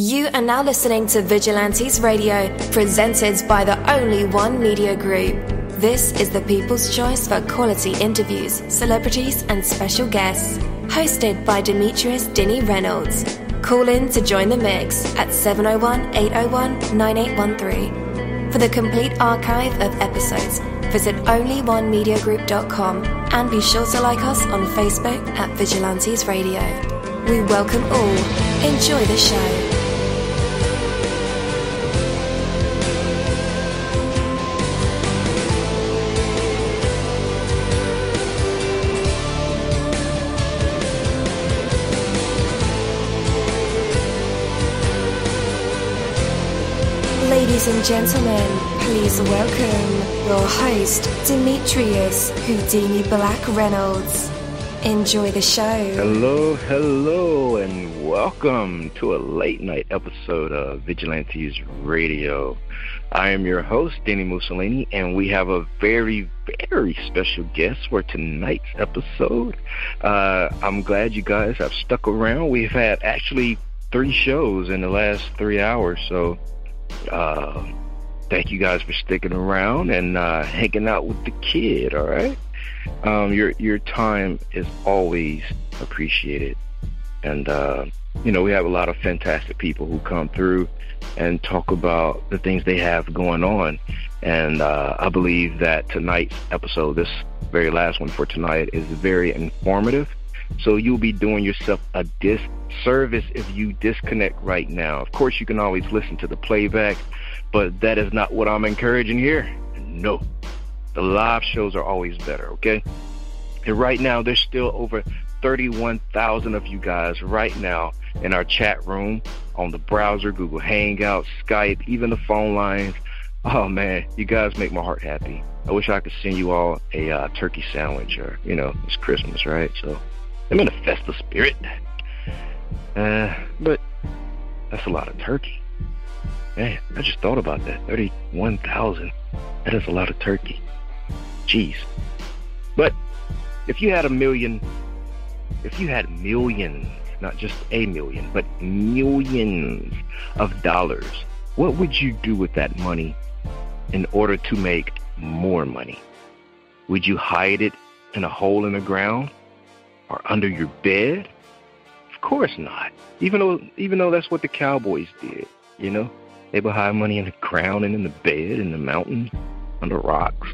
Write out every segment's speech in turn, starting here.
You are now listening to Vigilantes Radio, presented by the Only One Media Group. This is the people's choice for quality interviews, celebrities and special guests. Hosted by Demetrius Dini Reynolds. Call in to join the mix at 701-801-9813. For the complete archive of episodes, visit onlyonemediagroup.com and be sure to like us on Facebook at Vigilantes Radio. We welcome all. Enjoy the show. Ladies and gentlemen, please welcome your host, Demetrius Houdini Black Reynolds. Enjoy the show. Hello, and welcome to a late night episode of Vigilantes Radio. I am your host, dini-mussolini, and we have a very, very special guest for tonight's episode. I'm glad you guys have stuck around. We've had actually 3 shows in the last 3 hours, so thank you guys for sticking around and hanging out with the kid. All right, your time is always appreciated, and we have a lot of fantastic people who come through and talk about the things they have going on, and I believe that tonight's episode, this very last one for tonight, is very informative. So you'll be doing yourself a disservice if you disconnect right now. Of course, you can always listen to the playback, but that is not what I'm encouraging here. No, the live shows are always better, okay? And right now, there's still over 31,000 of you guys right now in our chat room, on the browser, Google Hangouts, Skype, even the phone lines. Oh, man, you guys make my heart happy. I wish I could send you all a turkey sandwich, or, it's Christmas, right? So I'm in a festive spirit. But that's a lot of turkey. Man, I just thought about that. 31,000. That is a lot of turkey. Jeez. But if you had millions, not just a million, but millions of dollars, what would you do with that money in order to make more money? Would you hide it in a hole in the ground? Or under your bed? Of course not. Even though that's what the cowboys did, They would hide money in the ground and in the bed, in the mountains, under rocks.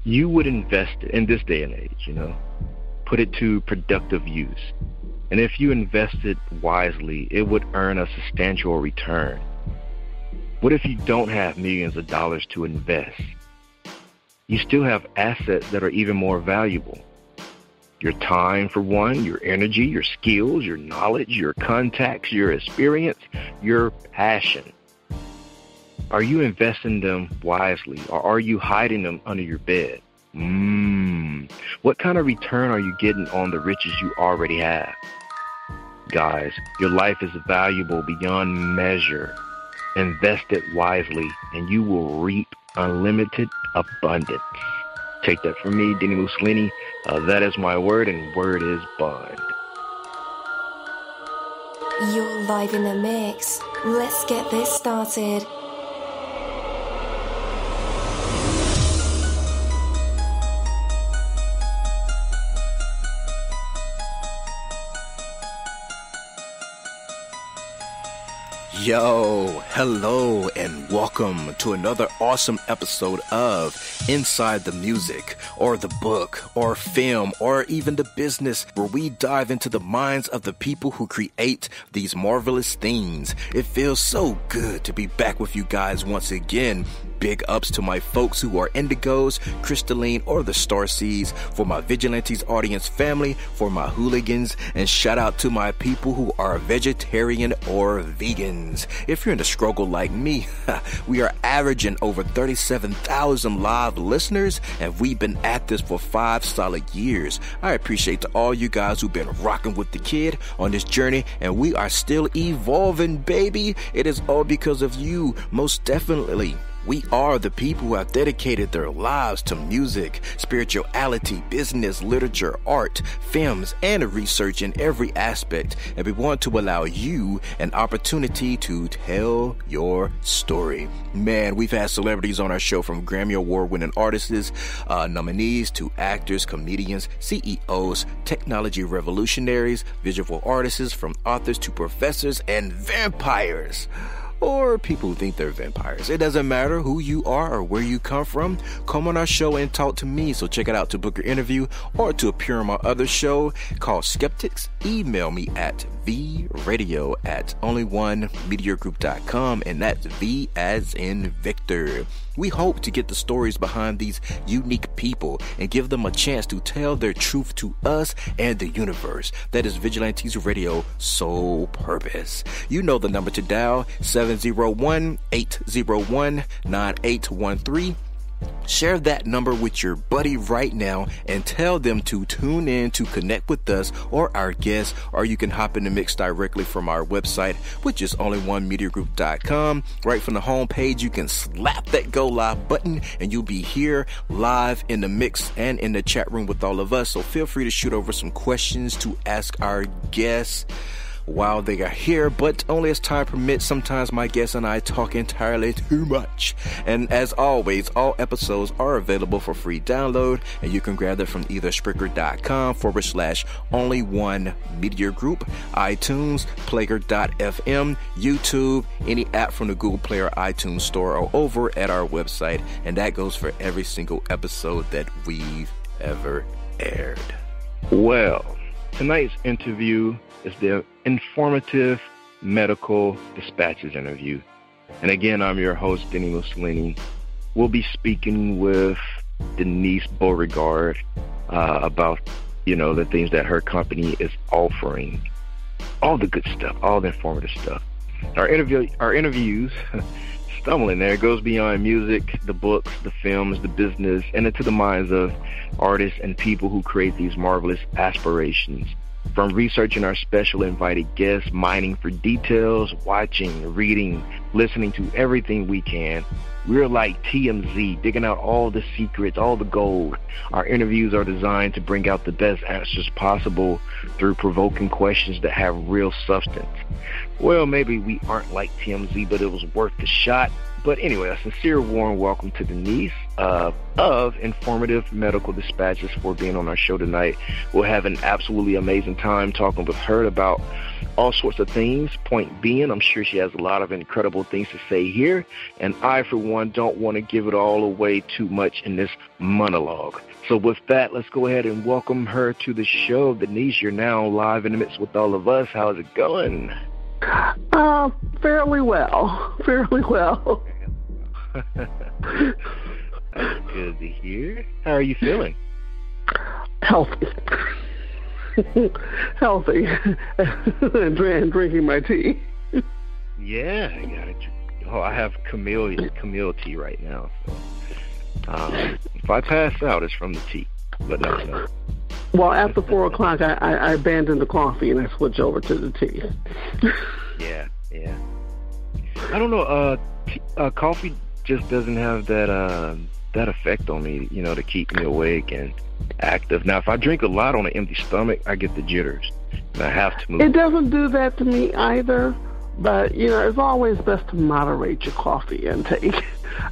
You would invest it in this day and age, Put it to productive use. And if you invested wisely, it would earn a substantial return. What if you don't have millions of dollars to invest? You still have assets that are even more valuable. Your time, for one, your energy, your skills, your knowledge, your contacts, your experience, your passion. Are you investing them wisely, or are you hiding them under your bed? What kind of return are you getting on the riches you already have? Guys, your life is valuable beyond measure. Invest it wisely, and you will reap unlimited abundance. Take that from me, dini-mussolini. That is my word, and word is bond. You're live in the mix. Let's get this started. Yo, hello, and welcome to another awesome episode of Inside the Music, or the book, or film, or even the business, where we dive into the minds of the people who create these marvelous things. It feels so good to be back with you guys once again. Big ups to my folks who are indigos, crystalline, or the starseeds, for my Vigilantes audience family, for my hooligans, and shout out to my people who are vegetarian or vegans. If you're in the struggle like me, we are averaging over 37,000 live listeners, and we've been at this for 5 solid years. I appreciate to all you guys who've been rocking with the kid on this journey, and we are still evolving, baby. It is all because of you, most definitely. We are the people who have dedicated their lives to music, spirituality, business, literature, art, films, and research in every aspect. And we want to allow you an opportunity to tell your story. Man, we've had celebrities on our show, from Grammy Award-winning artists, nominees, to actors, comedians, CEOs, technology revolutionaries, visual artists, from authors to professors, and vampires. Or people who think they're vampires. It doesn't matter who you are or where you come from. Come on our show and talk to me. So check it out to book your interview or to appear on my other show called Skeptics. Email me at vradio@onlyonemediagroup.com, and that's V as in Victor. We hope to get the stories behind these unique people and give them a chance to tell their truth to us and the universe. That is Vigilantes Radio sole purpose. You know the number to dial, 701-801-9813. Share that number with your buddy right now and tell them to tune in to connect with us or our guests, or you can hop in the mix directly from our website, which is onlyonemediagroup.com. Right from the home page, you can slap that go live button and you'll be here live in the mix and in the chat room with all of us. So feel free to shoot over some questions to ask our guests while they are here, but only as time permits. Sometimes my guests and I talk entirely too much. And as always, all episodes are available for free download, and you can grab them from either Spreaker.com/onlyonemediagroup, iTunes, Player.fm, YouTube, any app from the Google Play or iTunes Store, or over at our website. And that goes for every single episode that we've ever aired. Well, tonight's interview is the informative medical dispatches interview. And again, I'm your host, dini-mussolini. We'll be speaking with Denise-m-Beauregard about, the things that her company is offering. All the good stuff, all the informative stuff. Our interviews, stumbling there, goes beyond music, the books, the films, the business, and into the minds of artists and people who create these marvelous aspirations. From researching our special invited guests, mining for details, watching, reading, listening to everything we can. We're like TMZ, digging out all the secrets, all the gold. Our interviews are designed to bring out the best answers possible through provoking questions that have real substance. Well, maybe we aren't like TMZ, but it was worth the shot. But anyway, a sincere warm welcome to Denise of Informative Medical Dispatches for being on our show tonight. We'll have an absolutely amazing time talking with her about all sorts of things. Point being, I'm sure she has a lot of incredible things to say here, and I, for one, don't want to give it all away too much in this monologue. So with that, let's go ahead and welcome her to the show. Denise, you're now live in the midst with all of us. How's it going? Fairly well. That's good to hear. How are you feeling? Healthy. And drinking my tea. Yeah, I got it. Oh, I have Camille tea right now. So, if I pass out, it's from the tea. But no. Well, after 4 o'clock, I abandoned the coffee and I switched over to the tea. Yeah. I don't know. Coffee just doesn't have that effect on me, to keep me awake and active. Now, if I drink a lot on an empty stomach, I get the jitters, and I have to move. It doesn't do that to me either, but, it's always best to moderate your coffee intake.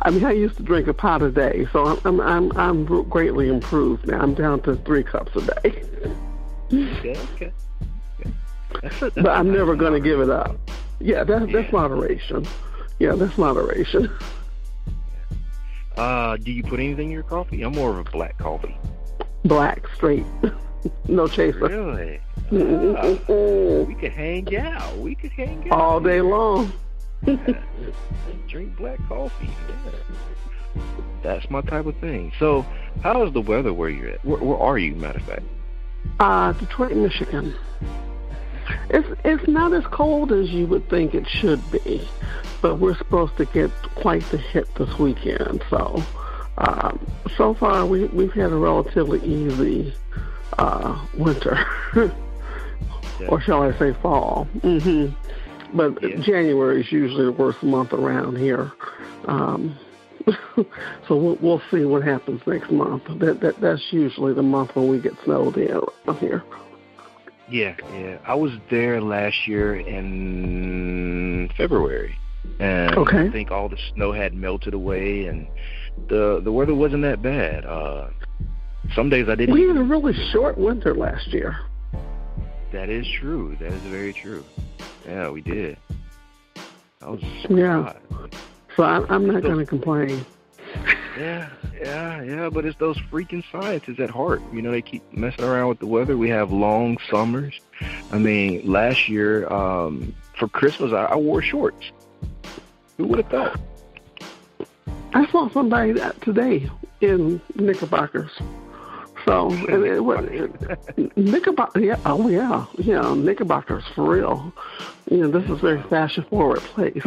I mean, I used to drink a pot a day, so I'm greatly improved now. I'm down to 3 cups a day. Okay. But I'm never going to give it up. Yeah, that's moderation. Yeah, that's moderation. Do you put anything in your coffee? I'm more of a black coffee. Black, straight. No chaser. Really? We could hang out. All day long. Yeah. Drink black coffee. Yeah. That's my type of thing. So, how is the weather where you're at? Where are you, matter of fact? Detroit, Michigan. It's not as cold as you would think it should be, but we're supposed to get quite the hit this weekend. So, so far we've had a relatively easy winter, or shall I say fall. Mm-hmm. But January is usually the worst month around here. So we'll see what happens next month. That's usually the month when we get snowed in around here. Yeah. I was there last year in February, and I think all the snow had melted away, and the weather wasn't that bad. Some days I didn't. We had a really short winter last year. That is true. That is very true. Yeah, we did. I was surprised. So I'm not going to complain. Yeah, but it's those freaking scientists at heart. You know, they keep messing around with the weather. We have long summers. I mean, last year, for Christmas, I wore shorts. Who would have thought? I saw somebody today in knickerbockers. So, knickerbockers, yeah, knickerbockers, for real. You know, this is a very fashion-forward place.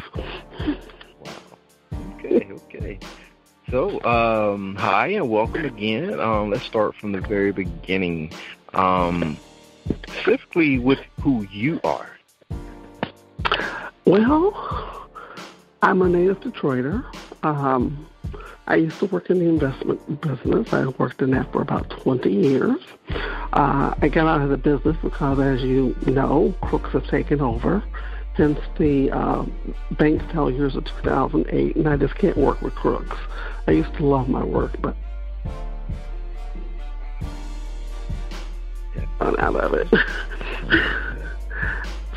Wow. Okay. So, hi and welcome again. Let's start from the very beginning, specifically with who you are. Well, I'm a native Detroiter. I used to work in the investment business. I worked in that for about 20 years. I got out of the business because, as you know, crooks have taken over, hence the bank failures of 2008, and I just can't work with crooks. I used to love my work, but I'm out of it.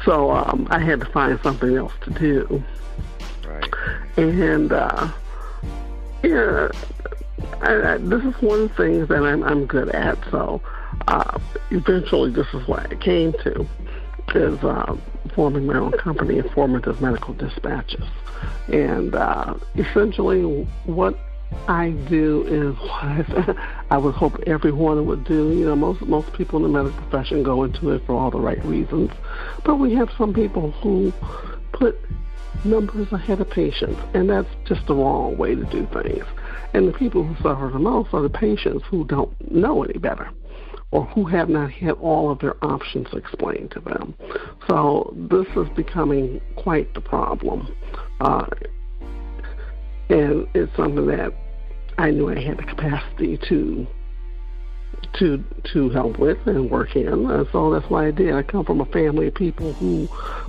So I had to find something else to do. Right. And this is one of the things that I'm good at. So eventually, this is what I came to, is forming my own company, Informative Medical Dispatches. And essentially, what I do is what I would hope everyone would do. You know, most people in the medical profession go into it for all the right reasons, but we have some people who put numbers ahead of patients, and that's just the wrong way to do things. And the people who suffer the most are the patients who don't know any better, or who have not had all of their options explained to them. So this is becoming quite the problem. And it's something that I knew I had the capacity to help with and work in. And so that's why I did. I come from a family of people who,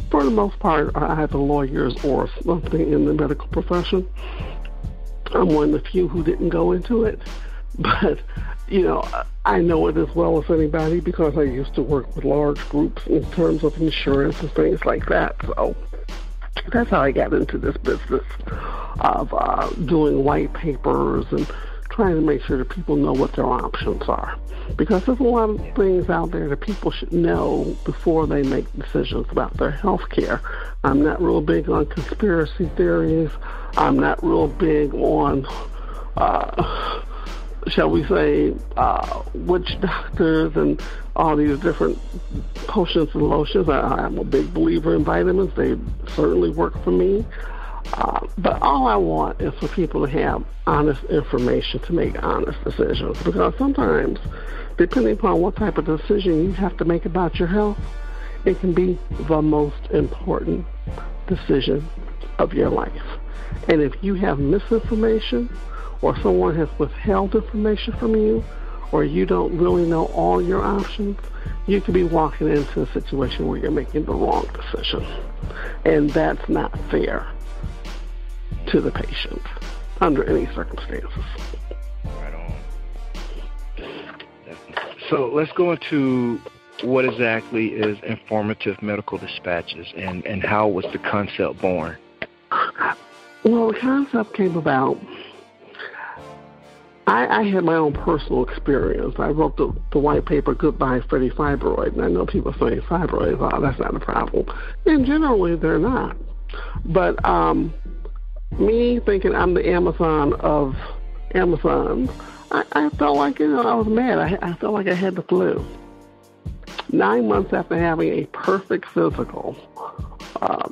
for the most part, are either lawyers or something in the medical profession. I'm one of the few who didn't go into it. But, you know, I know it as well as anybody because I used to work with large groups in terms of insurance and things like that. So that's how I got into this business of doing white papers and trying to make sure that people know what their options are. Because there's a lot of things out there that people should know before they make decisions about their health care. I'm not real big on conspiracy theories. I'm not real big on, shall we say, witch doctors and all these different potions and lotions. I'm a big believer in vitamins. They certainly work for me. But all I want is for people to have honest information to make honest decisions. Because sometimes, depending upon what type of decision you have to make about your health, it can be the most important decision of your life. And if you have misinformation, or someone has withheld information from you, or you don't really know all your options, you could be walking into a situation where you're making the wrong decision. And that's not fair to the patient under any circumstances. Right on. So let's go into what exactly is Informative Medical Dispatches and how was the concept born? Well, the concept came about, I had my own personal experience. I wrote the white paper, Goodbye, Freddie-Fibroid, and I know people saying fibroids, that's not a problem. And generally, they're not. But me thinking I'm the Amazon of Amazons, I felt like, I was mad. I felt like I had the flu. 9 months after having a perfect physical,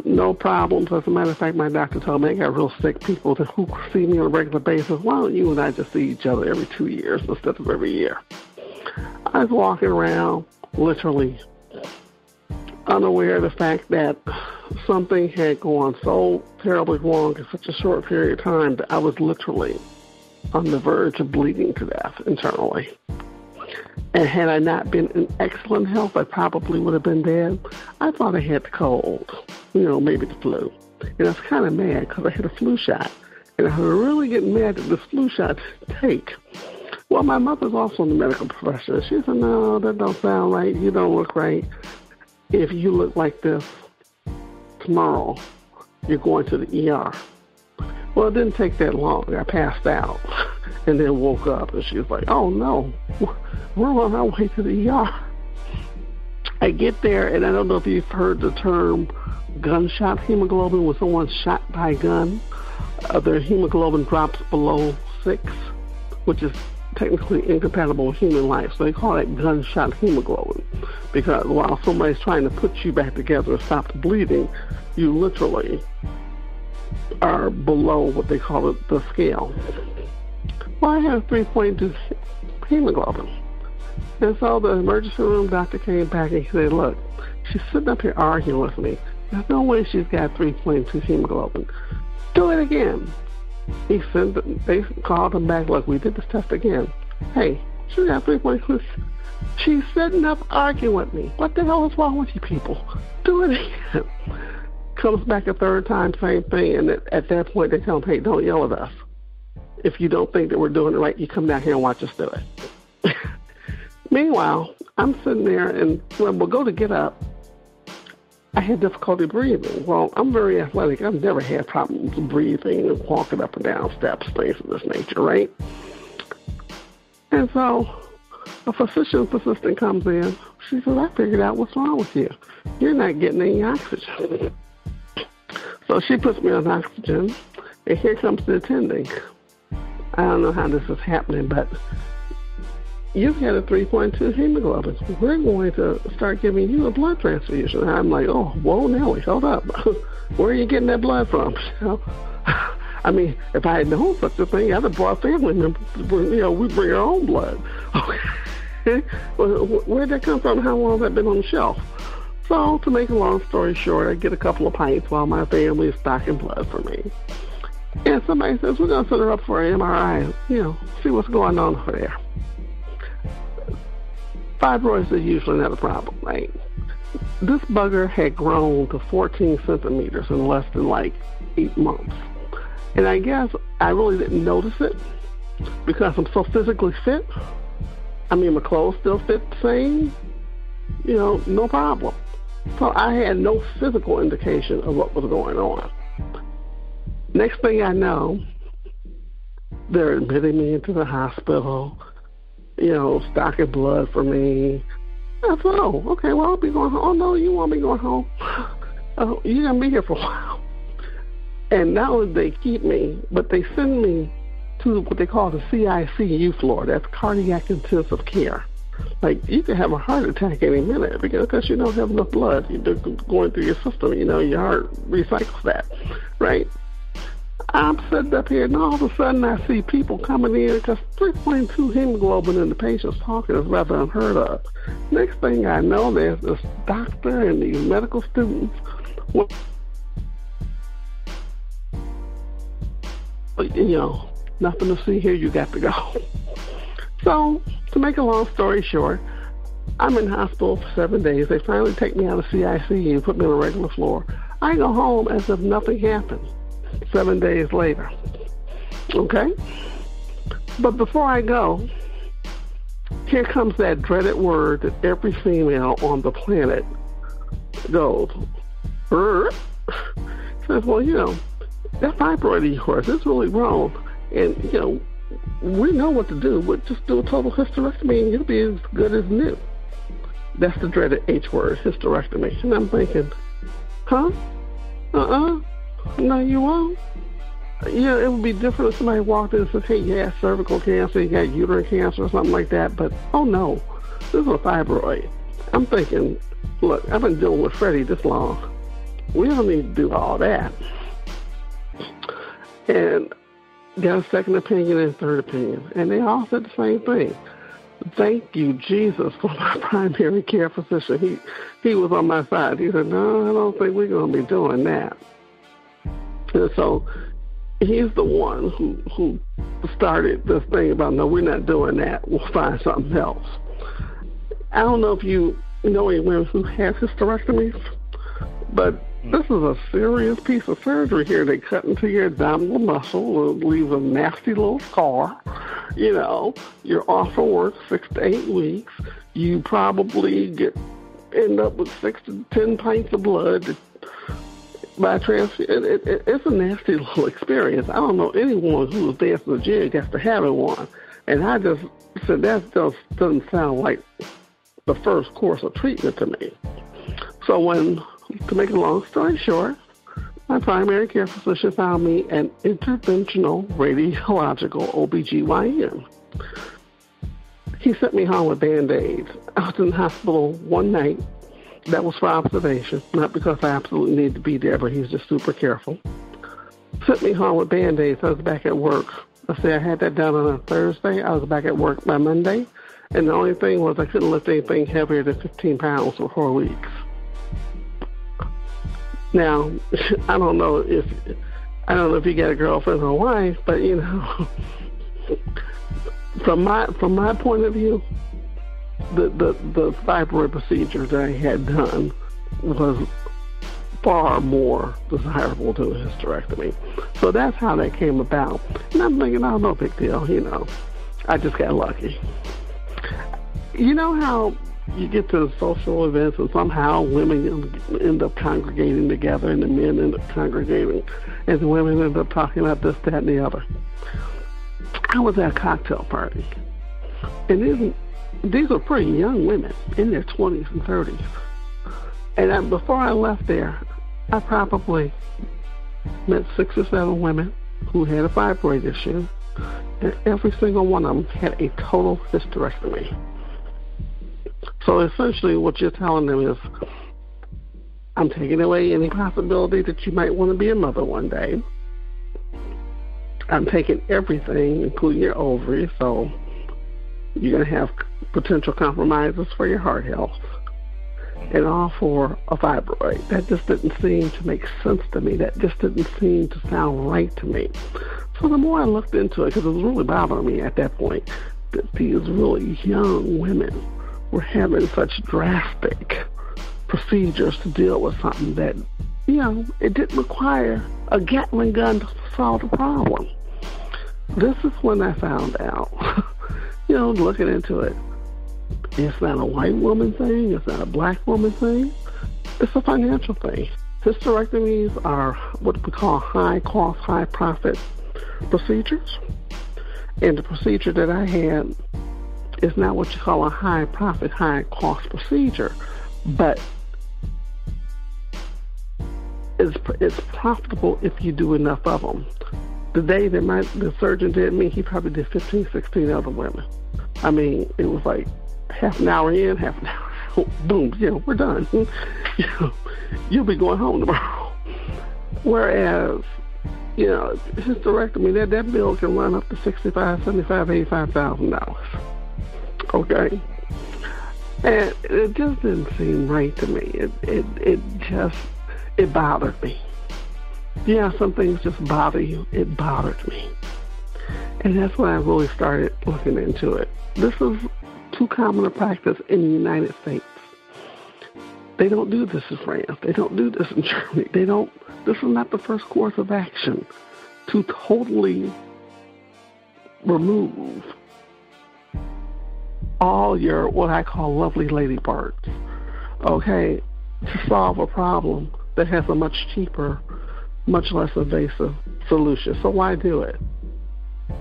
no problems. As a matter of fact, my doctor told me I got real sick people who see me on a regular basis. Why don't you and I just see each other every 2 years instead of every year? I was walking around, literally unaware of the fact that something had gone so terribly wrong in such a short period of time that I was literally on the verge of bleeding to death internally. And had I not been in excellent health, I probably would have been dead. I thought I had the cold, maybe the flu. And I was kind of mad because I had a flu shot. And I was really getting mad that this flu shot didn't take. Well, my mother's also in the medical profession. She said, no, that don't sound right. You don't look right. If you look like this tomorrow, you're going to the ER. Well, it didn't take that long. I passed out and then woke up, and she was like, oh, no, we're on our way to the ER. I get there, and I don't know if you've heard the term gunshot hemoglobin. When someone's shot by a gun, their hemoglobin drops below 6, which is technically incompatible with human life. So they call it gunshot hemoglobin, because while somebody's trying to put you back together and stop the bleeding, you literally are below what they call it, the scale. Well, I have 3.2 hemoglobin. And so the emergency room doctor came back and he said, look, she's sitting up here arguing with me. There's no way she's got 3.2 hemoglobin. Do it again. They called him back, look, we did this test again. Hey, she got 3.2. She's sitting up arguing with me. What the hell is wrong with you people? Do it again. Comes back a third time, same thing, and at that point they tell him, hey, don't yell at us. If you don't think that we're doing it right, you come down here and watch us do it. Meanwhile, I'm sitting there, and when we'll go to get up, I had difficulty breathing. Well, I'm very athletic. I've never had problems breathing and walking up and down steps, things of this nature, right? And so a physician's assistant comes in. She says, I figured out what's wrong with you. You're not getting any oxygen. So she puts me on oxygen, and here comes the attending. I don't know how this is happening, but you've had a 3.2 hemoglobin. We're going to start giving you a blood transfusion. And I'm like, oh, whoa, Nelly, hold up. Where are you getting that blood from? I mean, if I had known such a thing, I'd have brought family members. We bring our own blood. Okay. Well, where'd that come from? How long has that been on the shelf? So, to make a long story short, I get a couple of pints while my family is stocking blood for me. And somebody says, we're going to send her up for an MRI, see what's going on over there. Fibroids are usually not a problem, right? This bugger had grown to 14 centimeters in less than 8 months. And I guess I really didn't notice it because I'm so physically fit. I mean, my clothes still fit the same, no problem. So I had no physical indication of what was going on. Next thing I know, they're admitting me into the hospital, stocking blood for me. I thought, oh, okay, well, I'll be going home. Oh, no, you won't be going home. Oh, you're going to be here for a while. And not only do they keep me, but they send me to what they call the CICU floor. That's cardiac intensive care. You could have a heart attack any minute because you don't have enough blood going through your system. Your heart recycles that, right? I'm sitting up here, and all of a sudden I see people coming in because 3.2 hemoglobin in the patient's talking is rather unheard of. Next thing I know, there's this doctor and these medical students. Nothing to see here, you got to go. So, to make a long story short, I'm in hospital for 7 days. They finally take me out of CICU and put me on a regular floor. I go home as if nothing happened 7 days later. Okay? But before I go, here comes that dreaded word that every female on the planet goes, says, well, that fibroid of yours is really wrong. And, we know what to do. We'll just do a total hysterectomy and you'll be as good as new. That's the dreaded H word, hysterectomy. And I'm thinking, huh? No, you won't. It would be different if somebody walked in and said, hey, you have cervical cancer, you got uterine cancer or something like that. But, oh, no, this is a fibroid. I'm thinking, look, I've been dealing with Freddie this long. We don't need to do all that. And got a second opinion and third opinion. And they all said the same thing. Thank you, Jesus, for my primary care physician. He was on my side. He said, no, I don't think we're going to be doing that. And so he's the one who started this thing about, no, we're not doing that. We'll find something else. I don't know if you know anyone who has hysterectomies, but this is a serious piece of surgery here. They cut into your abdominal muscle and leave a nasty little scar. You know, you're off for work 6 to 8 weeks. You probably end up with 6 to 10 pints of blood by transfusion. It's a nasty little experience. I don't know anyone who was dancing the jig after having one. And I just said, that just doesn't sound like the first course of treatment to me. So to make a long story short, my primary care physician found me an interventional radiological OBGYN. He sent me home with Band-Aids. I was in the hospital one night. That was for observation, not because I absolutely needed to be there, but he's just super careful. Sent me home with Band-Aids. I was back at work. I said I had that done on a Thursday. I was back at work by Monday. And the only thing was I couldn't lift anything heavier than 15 pounds for 4 weeks. Now, I don't know if you got a girlfriend or a wife, but you know, from my point of view, the fibroid procedure that I had done was far more desirable to a hysterectomy. So that's how that came about. And I'm thinking, oh, no big deal, you know. I just got lucky. You know how you get to social events and somehow women end up congregating together and the men end up congregating and the women end up talking about this, that, and the other. I was at a cocktail party. And these were pretty young women in their 20s and 30s. And before I left there, I probably met 6 or 7 women who had a fibroid issue. And every single one of them had a total hysterectomy. So essentially what you're telling them is, I'm taking away any possibility that you might want to be a mother one day. I'm taking everything, including your ovaries, so you're going to have potential compromises for your heart health. And all for a fibroid. That just didn't seem to make sense to me. That just didn't seem to sound right to me. So the more I looked into it, because it was really bothering me at that point, that these really young women were having such drastic procedures to deal with something that, you know, it didn't require a Gatling gun to solve the problem. This is when I found out, you know, looking into it, it's not a white woman thing, it's not a black woman thing, it's a financial thing. Hysterectomies are what we call high-cost, high-profit procedures. And the procedure that I had is not what you call a high-profit, high-cost procedure, but it's profitable if you do enough of them. The day that the surgeon did me, he probably did 15, 16 other women. I mean, it was like half an hour in, half an hour out, boom, you know, we're done. You know, you'll be going home tomorrow. Whereas, you know, hysterectomy, that bill can run up to $65,000, $75,000, $85,000. Okay? And it just didn't seem right to me. It bothered me. Yeah, some things just bother you. It bothered me. And that's when I really started looking into it. This is too common a practice in the United States. They don't do this in France. They don't do this in Germany. This is not the first course of action to totally remove all your, what I call lovely lady parts, okay, to solve a problem that has a much cheaper, much less invasive solution. So why do it?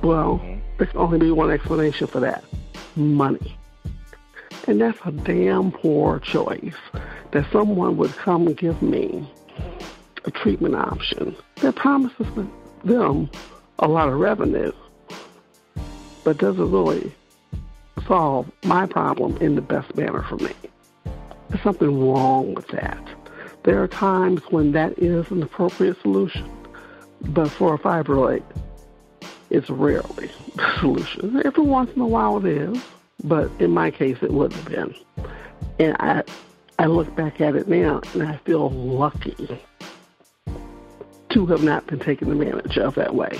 Well, there can only be one explanation for that: money. And that's a damn poor choice, that someone would come and give me a treatment option that promises them a lot of revenue, but doesn't really solve my problem in the best manner for me. There's something wrong with that. There are times when that is an appropriate solution, but for a fibroid, it's rarely the solution. Every once in a while it is, but in my case, it wouldn't have been. And I look back at it now, and I feel lucky to have not been taken advantage of that way.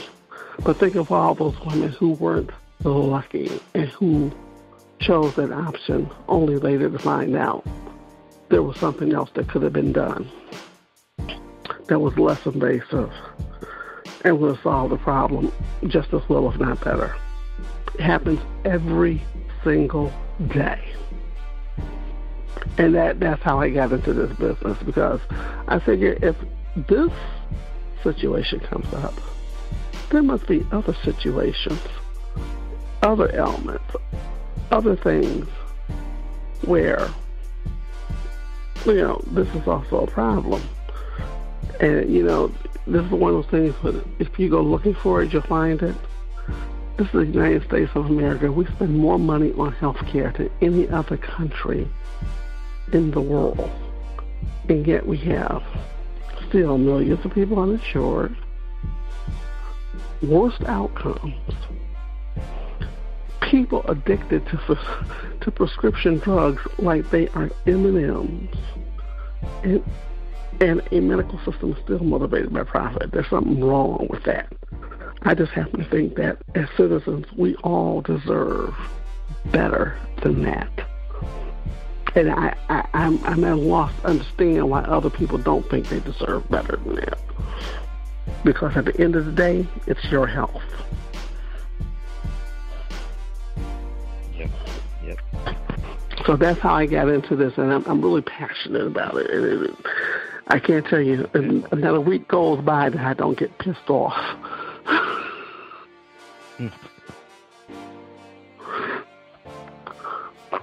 But think of all those women who weren't lucky and who chose that option only later to find out there was something else that could have been done that was less invasive and would have solved the problem just as well, if not better. It happens every single day. And that's how I got into this business, because I figure if this situation comes up, there must be other situations, other elements, other things where, this is also a problem. And, this is one of those things where if you go looking for it, you'll find it. This is the United States of America. We spend more money on health care than any other country in the world. And yet we have still millions of people uninsured, worst outcomes, people addicted to prescription drugs like they are M&Ms, and a medical system is still motivated by profit. There's something wrong with that. I just happen to think that as citizens, we all deserve better than that. And I'm at a loss to understand why other people don't think they deserve better than that. Because at the end of the day, it's your health. Yep. So that's how I got into this, and I'm really passionate about it. I can't tell you, another week goes by that I don't get pissed off.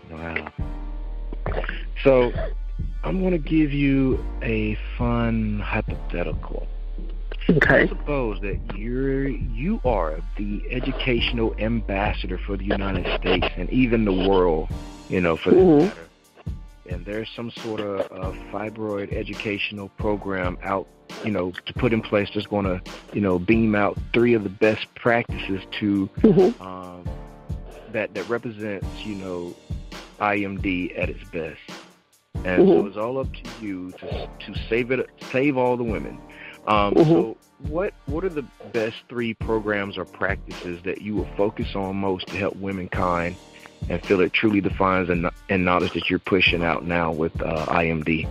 Wow. So I'm going to give you a fun hypothetical. Okay. Suppose that you are the educational ambassador for the United States and even the world, for that matter. And there's some sort of fibroid educational program out, to put in place that's going to, beam out 3 of the best practices to that represents, IMD at its best. And so it's all up to you to save all the women. So what are the best 3 programs or practices that you will focus on most to help womankind and feel it truly defines and knowledge that you're pushing out now with IMD?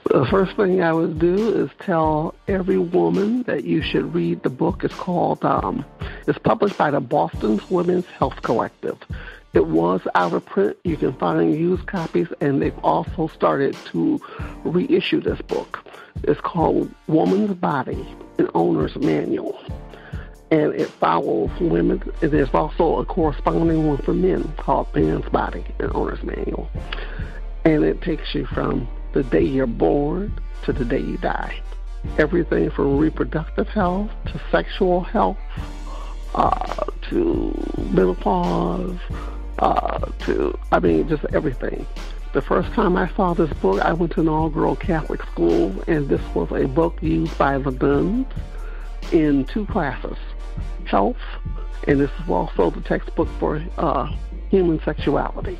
The first thing I would do is tell every woman that you should read the book. It's called, it's published by the Boston Women's Health Collective. It was out of print. You can find used copies, and they've also started to reissue this book. It's called Woman's Body, an Owner's Manual. And it follows women. And there's also a corresponding one for men called Man's Body, an Owner's Manual. And it takes you from the day you're born to the day you die. Everything from reproductive health to sexual health to menopause just everything. The first time I saw this book, I went to an all-girl Catholic school, and this was a book used by the nuns in 2 classes, health, and this is also the textbook for human sexuality.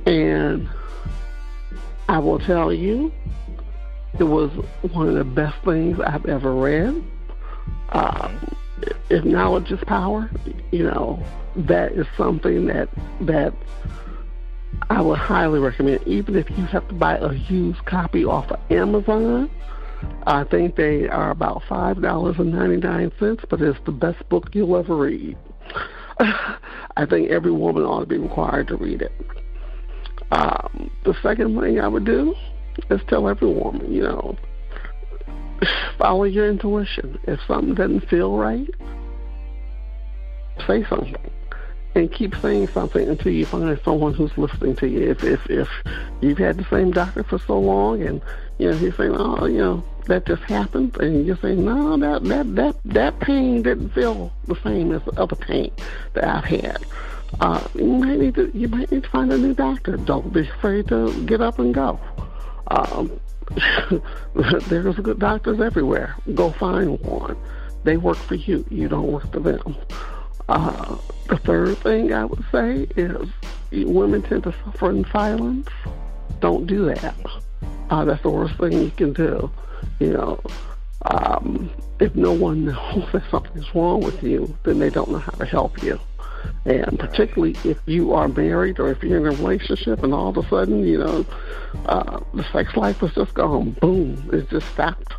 And I will tell you, it was one of the best things I've ever read. If knowledge is power, that is something that I would highly recommend. Even if you have to buy a used copy off of Amazon, I think they are about $5.99, but it's the best book you'll ever read. I think every woman ought to be required to read it. The second thing I would do is tell every woman, follow your intuition. If something doesn't feel right, say something. And keep saying something until you find someone who's listening to you. If you've had the same doctor for so long, and he's saying, that just happened, and you're saying, no, that pain didn't feel the same as the other pain that I've had. You might need to find a new doctor. Don't be afraid to get up and go. There's good doctors everywhere. Go find one. They work for you. You don't work for them. The third thing I would say is women tend to suffer in silence. Don't do that. That's the worst thing you can do. If no one knows that something's wrong with you, then they don't know how to help you. And particularly if you are married or if you're in a relationship and all of a sudden, the sex life is just gone, boom, it's just stopped.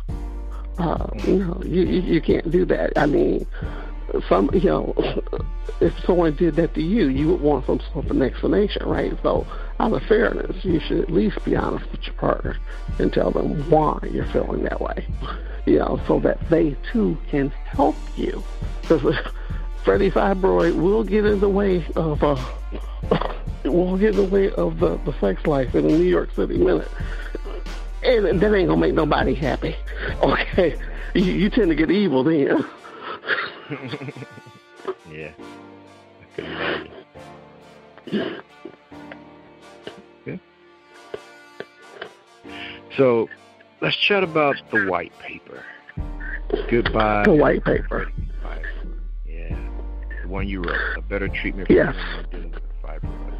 You can't do that. I mean, if someone did that to you, you would want some sort of an explanation, right? So out of fairness, you should at least be honest with your partner and tell them why you're feeling that way, so that they too can help you. Because freddie-fibroid will get in the way of the sex life in a New York City minute, and that ain't gonna make nobody happy. Okay, you tend to get evil then. Yeah. I can imagine. Okay. So let's chat about the white paper. Goodbye. The white paper. Yeah. The one you wrote. A better treatment for yes. women dealing with fibroid.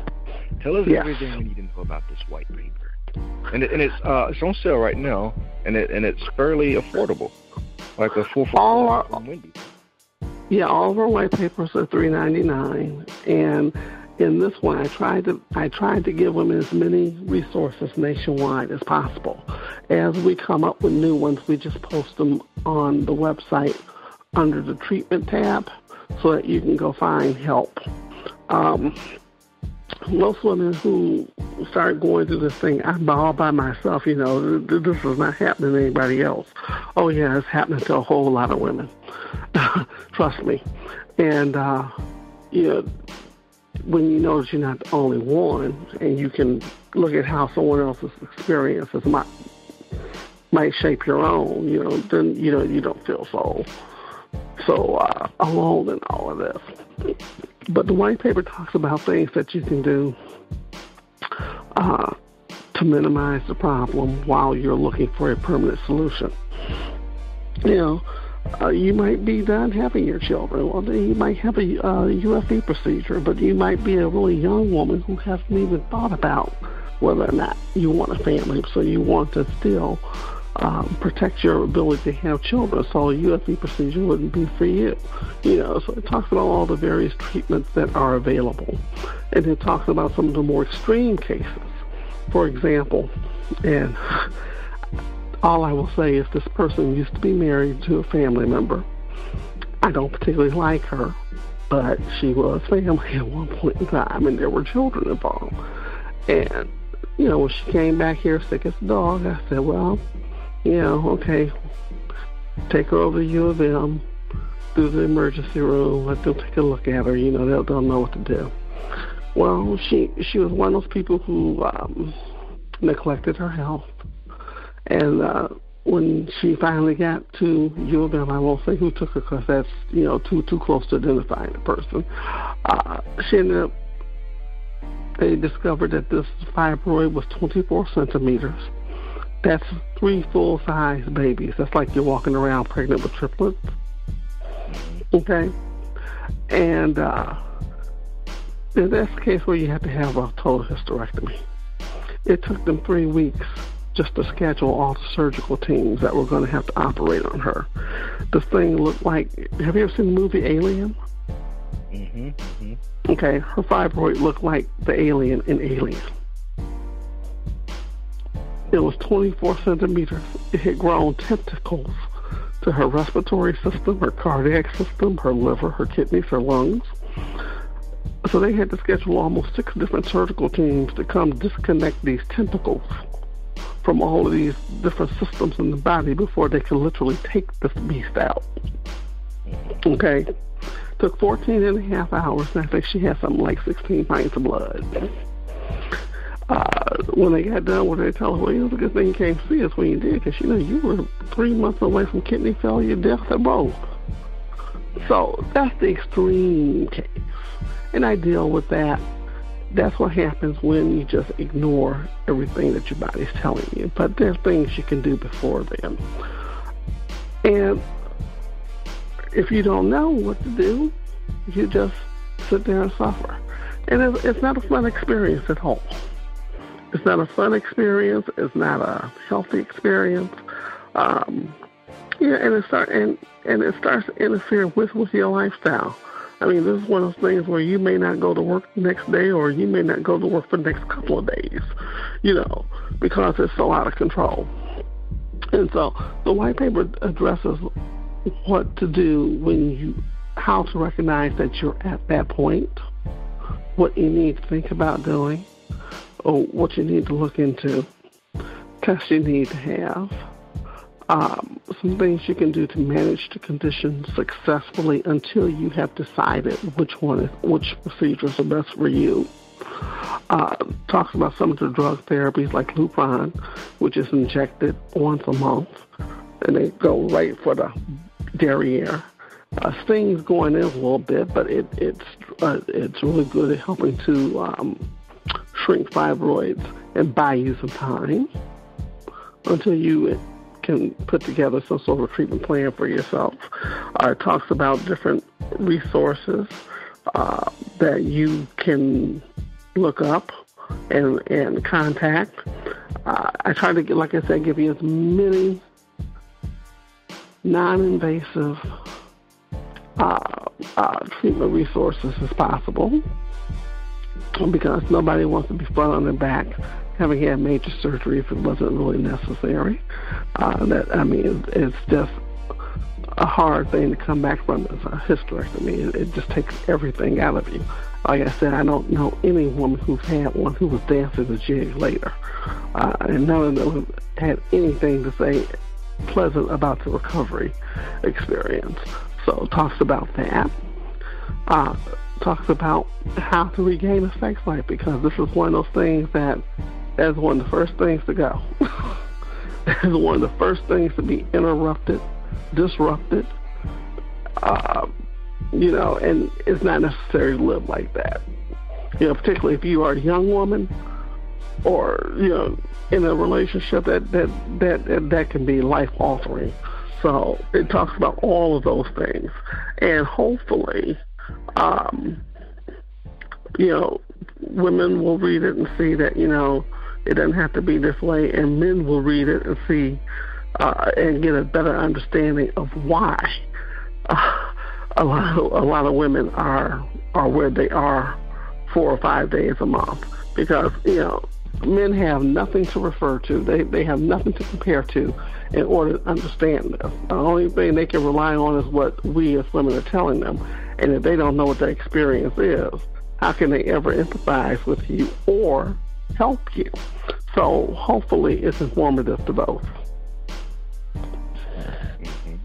Tell us everything we need to know about this white paper. And it's on sale right now, and it's fairly affordable. Like a full from Wendy's. Yeah, all of our white papers are $3.99, and in this one, I tried to give them as many resources nationwide as possible. As we come up with new ones, we just post them on the website under the treatment tab, so that you can go find help. Most women who start going through this thing, I'm all by myself. This is not happening to anybody else. Oh yeah, it's happening to a whole lot of women. Trust me. And when you know that you're not the only one, and you can look at how someone else's experiences might shape your own, then you don't feel so alone in all of this. But the white paper talks about things that you can do to minimize the problem while you're looking for a permanent solution. You might be done having your children, or you might have a UFE procedure, but you might be a really young woman who hasn't even thought about whether or not you want a family, so you want to still protect your ability to have children, so a UFE procedure wouldn't be for you. So it talks about all the various treatments that are available, and it talks about some of the more extreme cases. For example, and all I will say is this person used to be married to a family member. I don't particularly like her, but she was family at one point in time, and there were children involved. And, when she came back here sick as a dog, I said, well, okay, take her over to U of M, through the emergency room, let them take a look at her, they'll know what to do. Well, she was one of those people who neglected her health. And when she finally got to U of M, I won't say who took her because that's, too close to identifying the person. She ended up, they discovered that this fibroid was 24 centimeters. That's 3 full-size babies. That's like you're walking around pregnant with triplets. Okay? And that's the case where you have to have a total hysterectomy. It took them 3 weeks just to schedule all the surgical teams that were going to have to operate on her. This thing looked like, have you ever seen the movie Alien? Mm-hmm. Okay, her fibroid looked like the alien in Alien. It was 24 centimeters. It had grown tentacles to her respiratory system, her cardiac system, her liver, her kidneys, her lungs. So they had to schedule almost 6 different surgical teams to come disconnect these tentacles from all of these different systems in the body before they could literally take this beast out. Okay? Took 14 and a half hours, and I think she had something like 16 pints of blood. When they got done with it, they told her, well, it was a good thing you came to see us when you did, because, you were 3 months away from kidney failure, death, and both. So that's the extreme case. And I deal with that. That's what happens when you just ignore everything that your body's telling you. But there's things you can do before then. And if you don't know what to do, You just sit there and suffer. And it's not a fun experience at all. It's not a fun experience. It's not a healthy experience. And it starts to interfere with your lifestyle. I mean, this is one of those things where you may not go to work the next day, or you may not go to work for the next couple of days, because it's so out of control. And so the white paper addresses what to do how to recognize that you're at that point, what you need to think about doing, or what you need to look into, tests you need to have, some things you can do to manage the condition successfully until you have decided which procedures are best for you. Talks about some of the drug therapies like Lupron, which is injected once a month, and they go right for the derriere. Stings going in a little bit, but it's really good at helping to shrink fibroids and buy you some time until you can put together some sort of a treatment plan for yourself. It talks about different resources that you can look up and contact. I try to, like I said, give you as many non-invasive treatment resources as possible, because nobody wants to be flat on their back having had major surgery if it wasn't really necessary. It's just a hard thing to come back from as a hysterectomy. It just takes everything out of you. Like I said, I don't know any woman who's had one who was dancing the jig later. And none of them had anything to say pleasant about the recovery experience. So it talks about that. Talks about how to regain a sex life, because this is one of those things that's one of the first things to go. That's one of the first things to be interrupted, disrupted, and it's not necessary to live like that. Particularly if you are a young woman or, in a relationship that can be life-altering. So it talks about all of those things. And hopefully, women will read it and see that, it doesn't have to be this way, and men will read it and see and get a better understanding of why a lot of women are where they are 4 or 5 days a month, because men have nothing to refer to. They have nothing to compare to in order to understand this. The only thing they can rely on is what we as women are telling them, and if they don't know what their experience is, how can they ever empathize with you or help you? So hopefully it's informative to both. Mm-hmm.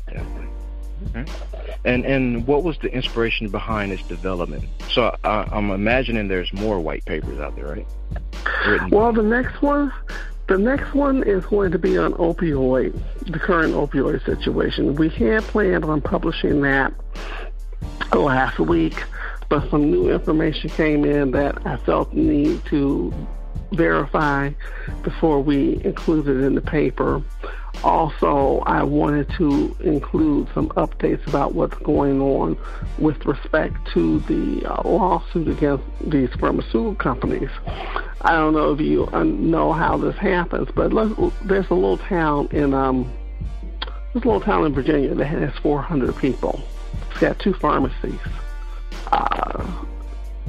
Definitely. Okay. And what was the inspiration behind its development? So I'm imagining there's more white papers out there, right? Well, the next one is going to be on the current opioid situation. We had planned on publishing that last week, but some new information came in that I felt the need to verify before we included it in the paper. Also, I wanted to include some updates about what's going on with respect to the lawsuit against these pharmaceutical companies. I don't know if you know how this happens, but there's a little town in Virginia that has 400 people. It's got 2 pharmacies.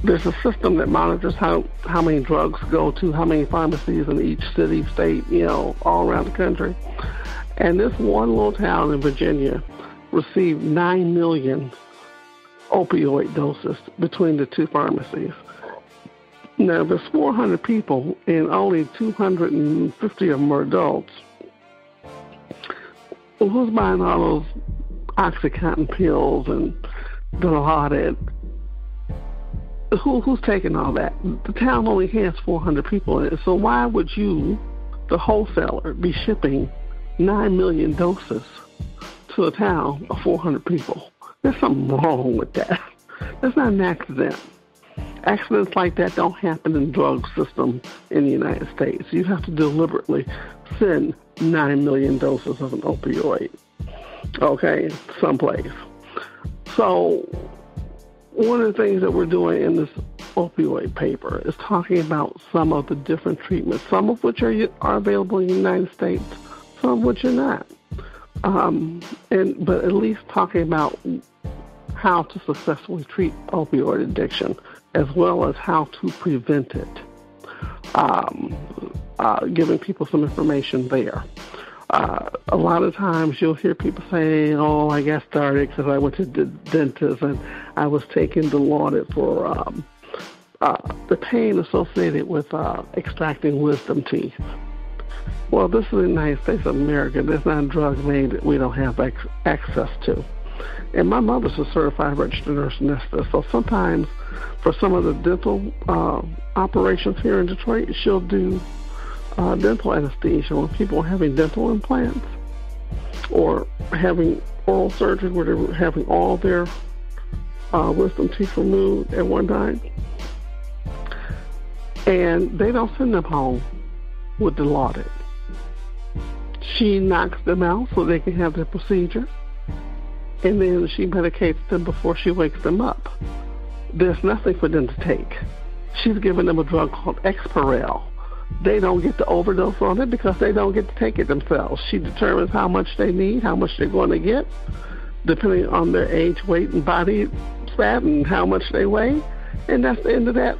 There's a system that monitors how many drugs go to how many pharmacies in each city, state, all around the country. And this one little town in Virginia received 9 million opioid doses between the 2 pharmacies. Now, there's 400 people, and only 250 of them are adults. Well, who's buying all those OxyContin pills and Dilaudid? Who's taking all that? The town only has 400 people in it, so why would you, the wholesaler, be shipping 9 million doses to a town of 400 people? There's something wrong with that. That's not an accident. Accidents like that don't happen in the drug system in the United States. You have to deliberately send 9 million doses of an opioid, someplace. So one of the things that we're doing in this opioid paper is talking about some of the different treatments, some of which are available in the United States, some of which are not. But at least talking about how to successfully treat opioid addiction, as well as how to prevent it, giving people some information there. A lot of times you'll hear people saying, oh, I got started because I went to the dentist and I was taking Dilaudid for the pain associated with extracting wisdom teeth. Well, this is the United States of America. There's not a drug made that we don't have access to. And my mother's a certified registered nurse anesthetist, so sometimes for some of the dental operations here in Detroit, she'll do dental anesthesia when people are having dental implants or having oral surgery where they're having all their wisdom teeth removed at one time. And they don't send them home with Dilaudid. She knocks them out so they can have their procedure, and then she medicates them before she wakes them up. There's nothing for them to take. She's giving them a drug called Exparel. They don't get to overdose on it because they don't get to take it themselves. She determines how much they need, how much they're going to get, depending on their age, weight, and body fat, and how much they weigh. And that's the end of that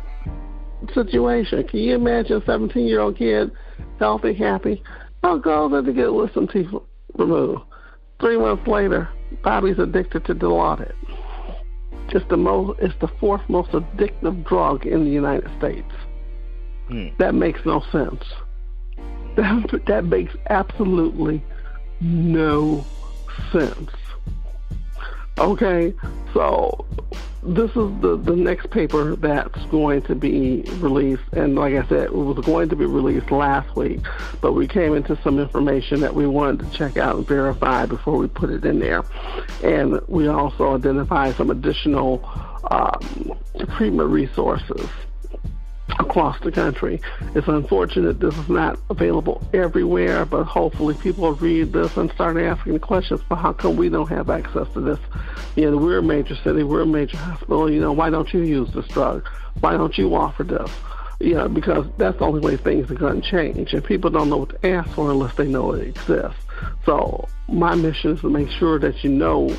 situation. Can you imagine a 17-year-old kid, healthy, happy, goes in to get wisdom teeth removed. 3 months later, Bobby's addicted to Dilaudid. It's the fourth most addictive drug in the United States. That makes no sense. That makes absolutely no sense. Okay, so this is the next paper that's going to be released, and like I said, it was going to be released last week, but we came into some information that we wanted to check out and verify before we put it in there. And we also identified some additional treatment resources across the country. It's unfortunate this is not available everywhere, but hopefully people will read this and start asking the questions, but how come we don't have access to this? We're a major city, we're a major hospital, why don't you use this drug? Why don't you offer this? Because that's the only way things are going to change, and people don't know what to ask for unless they know it exists. So my mission is to make sure that you know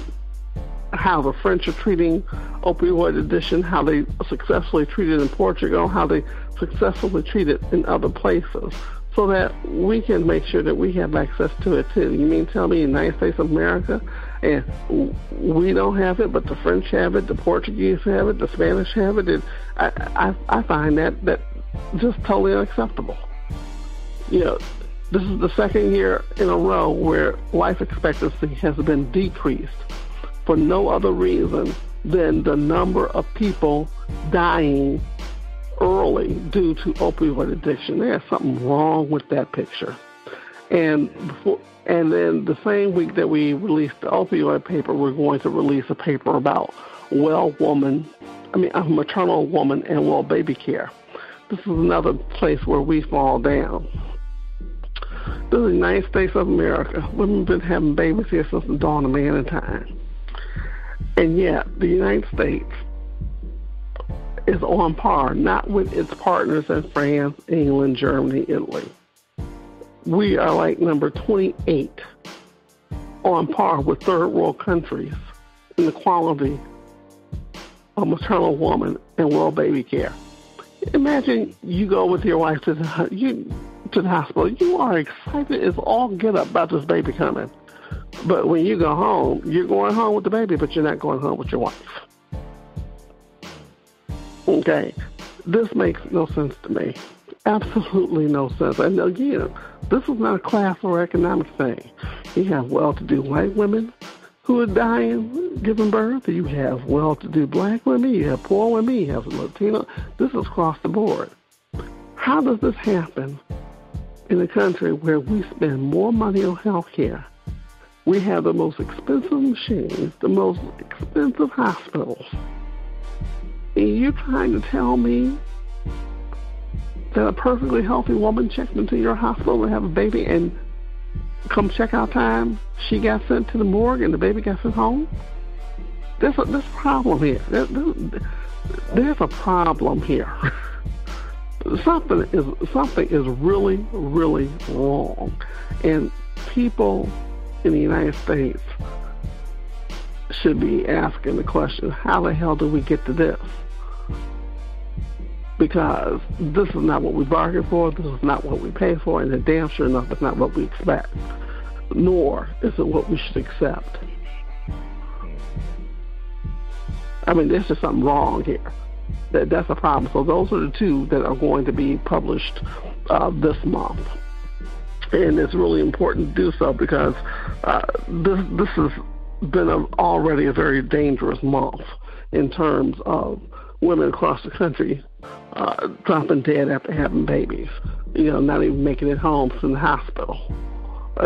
how the French are treating opioid addiction, how they successfully treat it in Portugal, how they successfully treat it in other places, so that we can make sure that we have access to it too. You mean tell me the United States of America, and we don't have it, but the French have it, the Portuguese have it, the Spanish have it? And I find that just totally unacceptable. This is the second year in a row where life expectancy has been decreased for no other reason than the number of people dying early due to opioid addiction. There's something wrong with that picture. And then the same week that we released the opioid paper, we're going to release a paper about maternal woman and well baby care. This is another place where we fall down. This is the United States of America. Women have been having babies here since the dawn of mankind. And yet, the United States is on par, not with its partners in France, England, Germany, Italy. We are like number 28, on par with third world countries in the quality of maternal woman and well baby care. Imagine you go with your wife to the hospital. You are excited as all get up about this baby coming. But when you go home, you're going home with the baby, but you're not going home with your wife. Okay, this makes no sense to me. Absolutely no sense. And again, this is not a class or economic thing. You have well-to-do white women who are dying, giving birth. You have well-to-do black women. You have poor women. You have Latino. This is across the board. How does this happen in a country where we spend more money on health care? We have the most expensive machines, the most expensive hospitals. And you're trying to tell me that a perfectly healthy woman checked into your hospital to have a baby, and come checkout time, she got sent to the morgue and the baby got sent home? There's a problem here. There's a problem here. Something is really, really wrong. And people in the United States should be asking the question, how the hell do we get to this? Because this is not what we bargained for, this is not what we paid for, and damn sure enough, it's not what we expect. Nor is it what we should accept. I mean, there's just something wrong here. That's a problem. So those are the two that are going to be published this month. And it's really important to do so because this has been already a very dangerous month in terms of women across the country dropping dead after having babies, not even making it home from the hospital.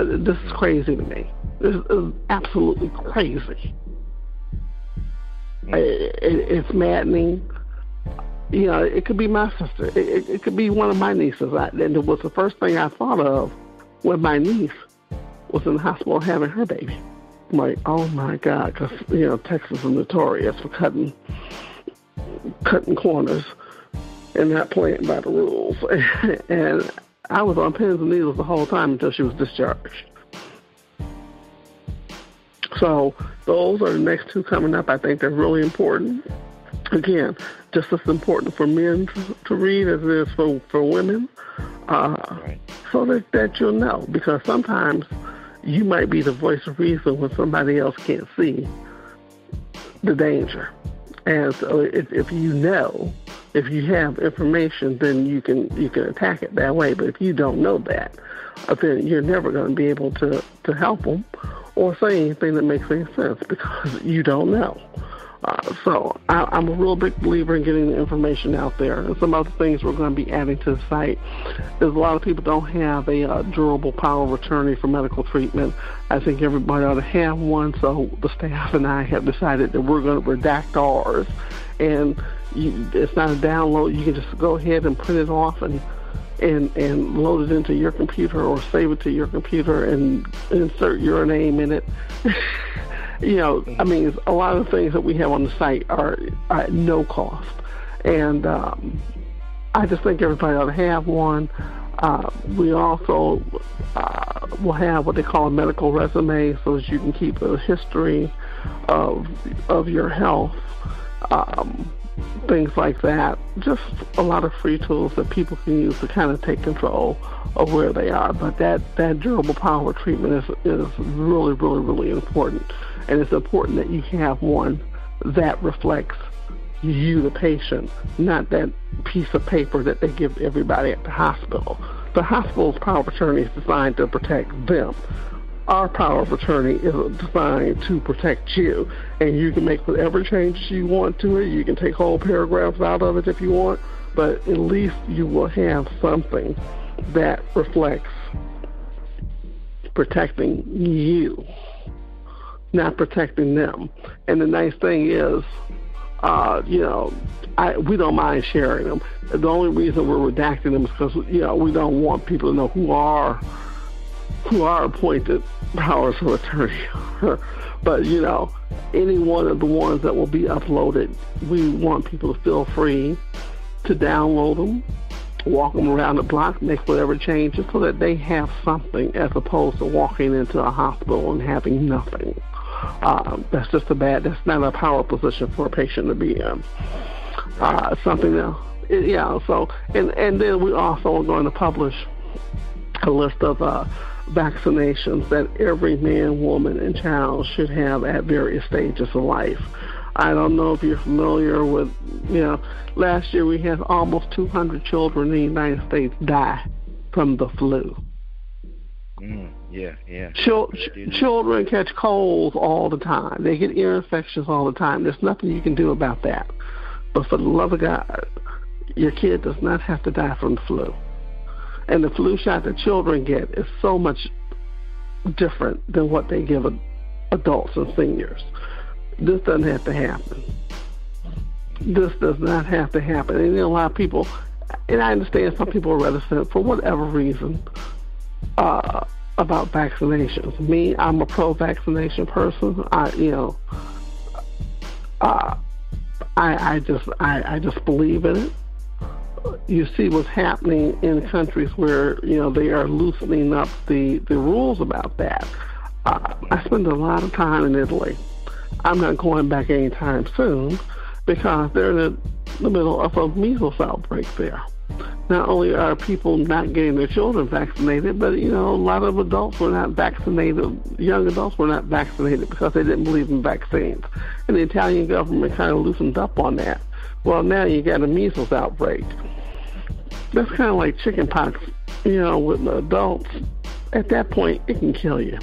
This is crazy to me. This is absolutely crazy. It's maddening. It could be my sister. It could be one of my nieces. And it was the first thing I thought of when my niece was in the hospital having her baby. I'm like, oh my God, because, Texas is notorious for cutting corners and not playing by the rules. And I was on pins and needles the whole time until she was discharged. So those are the next two coming up. I think they're really important. Again, just as important for men to read as it is for women, right. So that you'll know. Because sometimes you might be the voice of reason when somebody else can't see the danger. And so if you know, if you have information, then you can attack it that way. But if you don't know that, then you're never going to be able to help them or say anything that makes any sense because you don't know. So I'm a real big believer in getting the information out there. And some other things we're going to be adding to the site is a lot of people don't have a durable power of attorney for medical treatment. I think everybody ought to have one, so the staff and I have decided that we're going to redact ours. And it's not a download. You can just go ahead and print it off and load it into your computer or save it to your computer and insert your name in it. I mean, a lot of the things that we have on the site are at no cost. And I just think everybody ought to have one. We also will have what they call a medical resume so that you can keep a history of your health, things like that. Just a lot of free tools that people can use to kind of take control of where they are. But that durable power treatment is really, really, really important. And it's important that you have one that reflects you, the patient, not that piece of paper that they give everybody at the hospital. The hospital's power of attorney is designed to protect them. Our power of attorney is designed to protect you. And you can make whatever changes you want to it. You can take whole paragraphs out of it if you want. But at least you will have something that reflects protecting you, not protecting them. And the nice thing is, we don't mind sharing them. The only reason we're redacting them is because, we don't want people to know who our appointed powers of attorney are. But, any one of the ones that will be uploaded, we want people to feel free to download them, walk them around the block, make whatever changes so that they have something as opposed to walking into a hospital and having nothing. That's not a power position for a patient to be in. Something else. So, and then we also are going to publish a list of vaccinations that every man, woman, and child should have at various stages of life. I don't know if you're familiar with, last year we had almost 200 children in the United States die from the flu. Yeah. Children catch colds all the time. They get ear infections all the time. There's nothing you can do about that. But for the love of God, your kid does not have to die from the flu. And the flu shot that children get is so much different than what they give adults and seniors. This doesn't have to happen. This does not have to happen. And a lot of people, and I understand some people are reticent for whatever reason about vaccinations. Me, I'm a pro-vaccination person. I just believe in it. You see what's happening in countries where, they are loosening up the rules about that. I spend a lot of time in Italy. I'm not going back anytime soon because they're in the middle of a measles outbreak there. Not only are people not getting their children vaccinated, but, a lot of adults were not vaccinated, young adults were not vaccinated because they didn't believe in vaccines. And the Italian government kind of loosened up on that. Well, now you got a measles outbreak. That's kind of like chickenpox, with the adults. At that point, it can kill you.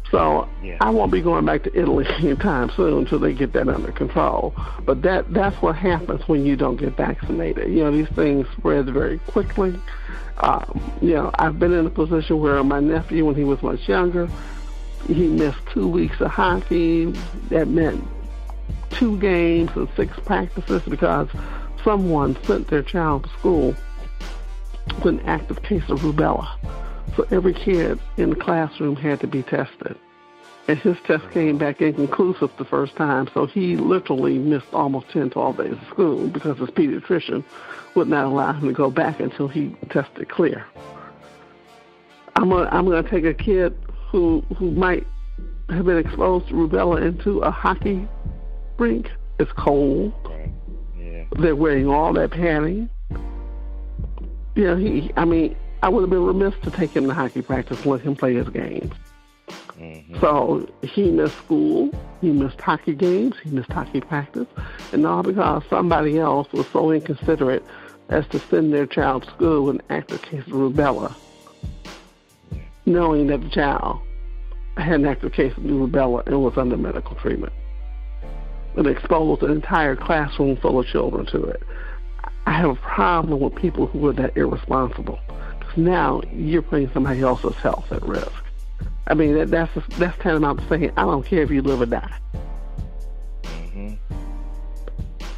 So I won't be going back to Italy anytime soon until they get that under control. But that's what happens when you don't get vaccinated. These things spread very quickly. I've been in a position where my nephew, when he was much younger, he missed 2 weeks of hockey. That meant 2 games and 6 practices because someone sent their child to school with an active case of rubella. So every kid in the classroom had to be tested. And his test came back inconclusive the first time, so he literally missed almost 10, 12 days of school because his pediatrician would not allow him to go back until he tested clear. I'm going to take a kid who might have been exposed to rubella into a hockey rink. It's cold. Yeah. They're wearing all that padding. I would have been remiss to take him to hockey practice and let him play his games. Mm-hmm. So he missed school, he missed hockey games, he missed hockey practice, and all because somebody else was so inconsiderate as to send their child to school with an active case of rubella, knowing that the child had an active case of rubella and was under medical treatment. It exposed an entire classroom full of children to it. I have a problem with people who are that irresponsible. Now you're putting somebody else's health at risk. That's tantamount to saying, I don't care if you live or die. Mm-hmm.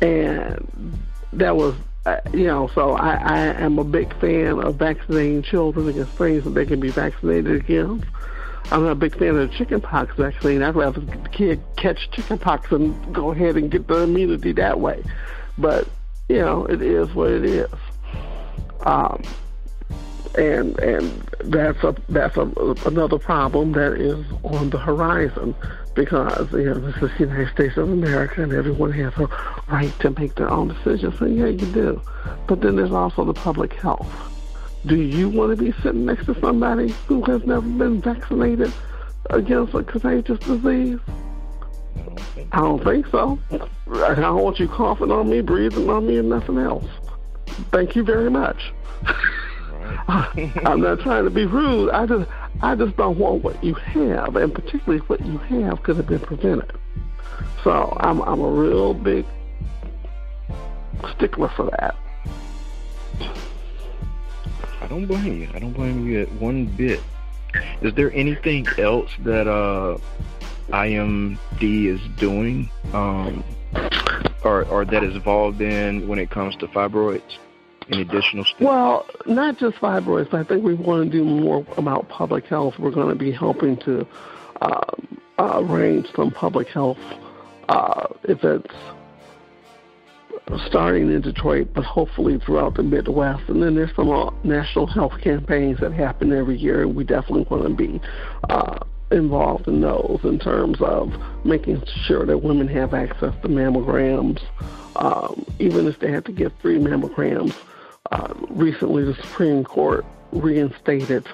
And that was, so I am a big fan of vaccinating children against things that they can be vaccinated against. I'm not a big fan of the chickenpox vaccine. I'd rather the kid catch chickenpox and go ahead and get the immunity that way. But, it is what it is. And that's another problem that is on the horizon because this is the United States of America and everyone has a right to make their own decisions. So yeah, you do. But then there's also the public health. Do you want to be sitting next to somebody who has never been vaccinated against a contagious disease? I don't think so. I don't want you coughing on me, breathing on me, and nothing else. Thank you very much. I'm not trying to be rude. I just don't want what you have, and particularly what you have could have been prevented. So I'm a real big stickler for that. I don't blame you at one bit. Is there anything else that IMD is doing, or that is involved in when it comes to fibroids? Any additional steps? Well, not just fibroids, but I think we want to do more about public health. We're going to be helping to arrange some public health events starting in Detroit, but hopefully throughout the Midwest. And then there's some national health campaigns that happen every year, and we definitely want to be involved in those in terms of making sure that women have access to mammograms, even if they have to get 3 mammograms. Recently, the Supreme Court reinstated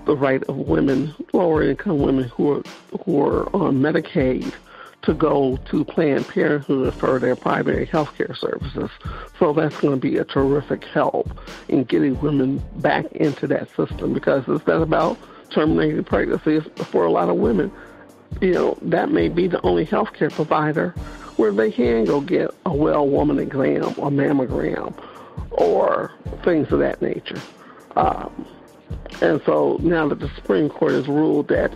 the right of women, lower-income women who are on Medicaid, to go to Planned Parenthood for their primary health care services. So that's going to be a terrific help in getting women back into that system, because it's not about terminating pregnancies. For a lot of women, that may be the only health care provider where they can go get a well woman exam or mammogram or things of that nature. And so now that the Supreme Court has ruled that,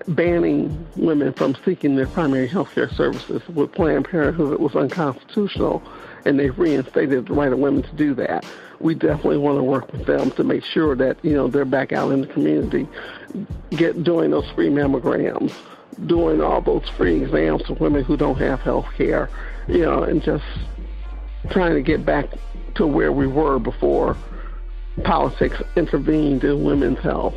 banning women from seeking their primary health care services with Planned Parenthood was unconstitutional, and they've reinstated the right of women to do that, we definitely want to work with them to make sure that, they're back out in the community doing those free mammograms doing all those free exams for women who don't have health care, and just trying to get back to where we were before politics intervened in women's health.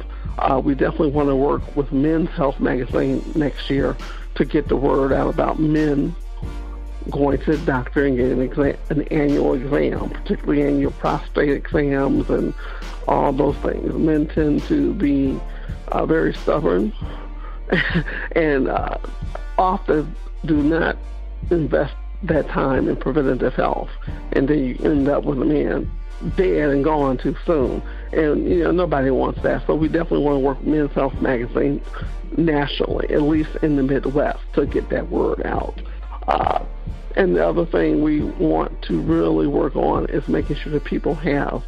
We definitely want to work with Men's Health magazine next year to get the word out about men going to the doctor and getting an annual exam, particularly annual prostate exams and all those things. Men tend to be very stubborn and often do not invest that time in preventative health, and then you end up with a man dead and gone too soon. And nobody wants that. So we definitely want to work with Men's Health magazine nationally, at least in the Midwest, to get that word out. And the other thing we want to really work on is making sure that people have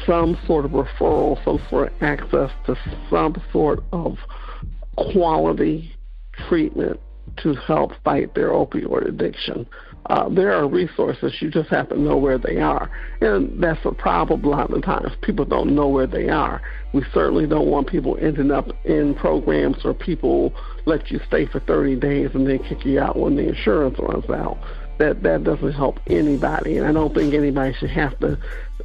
some sort of referral, some sort of access to some sort of quality treatment to help fight their opioid addiction. There are resources, you just have to know where they are. And that's a problem a lot of the times. People don't know where they are. We certainly don't want people ending up in programs where people let you stay for 30 days and then kick you out when the insurance runs out. That doesn't help anybody, and I don't think anybody should have to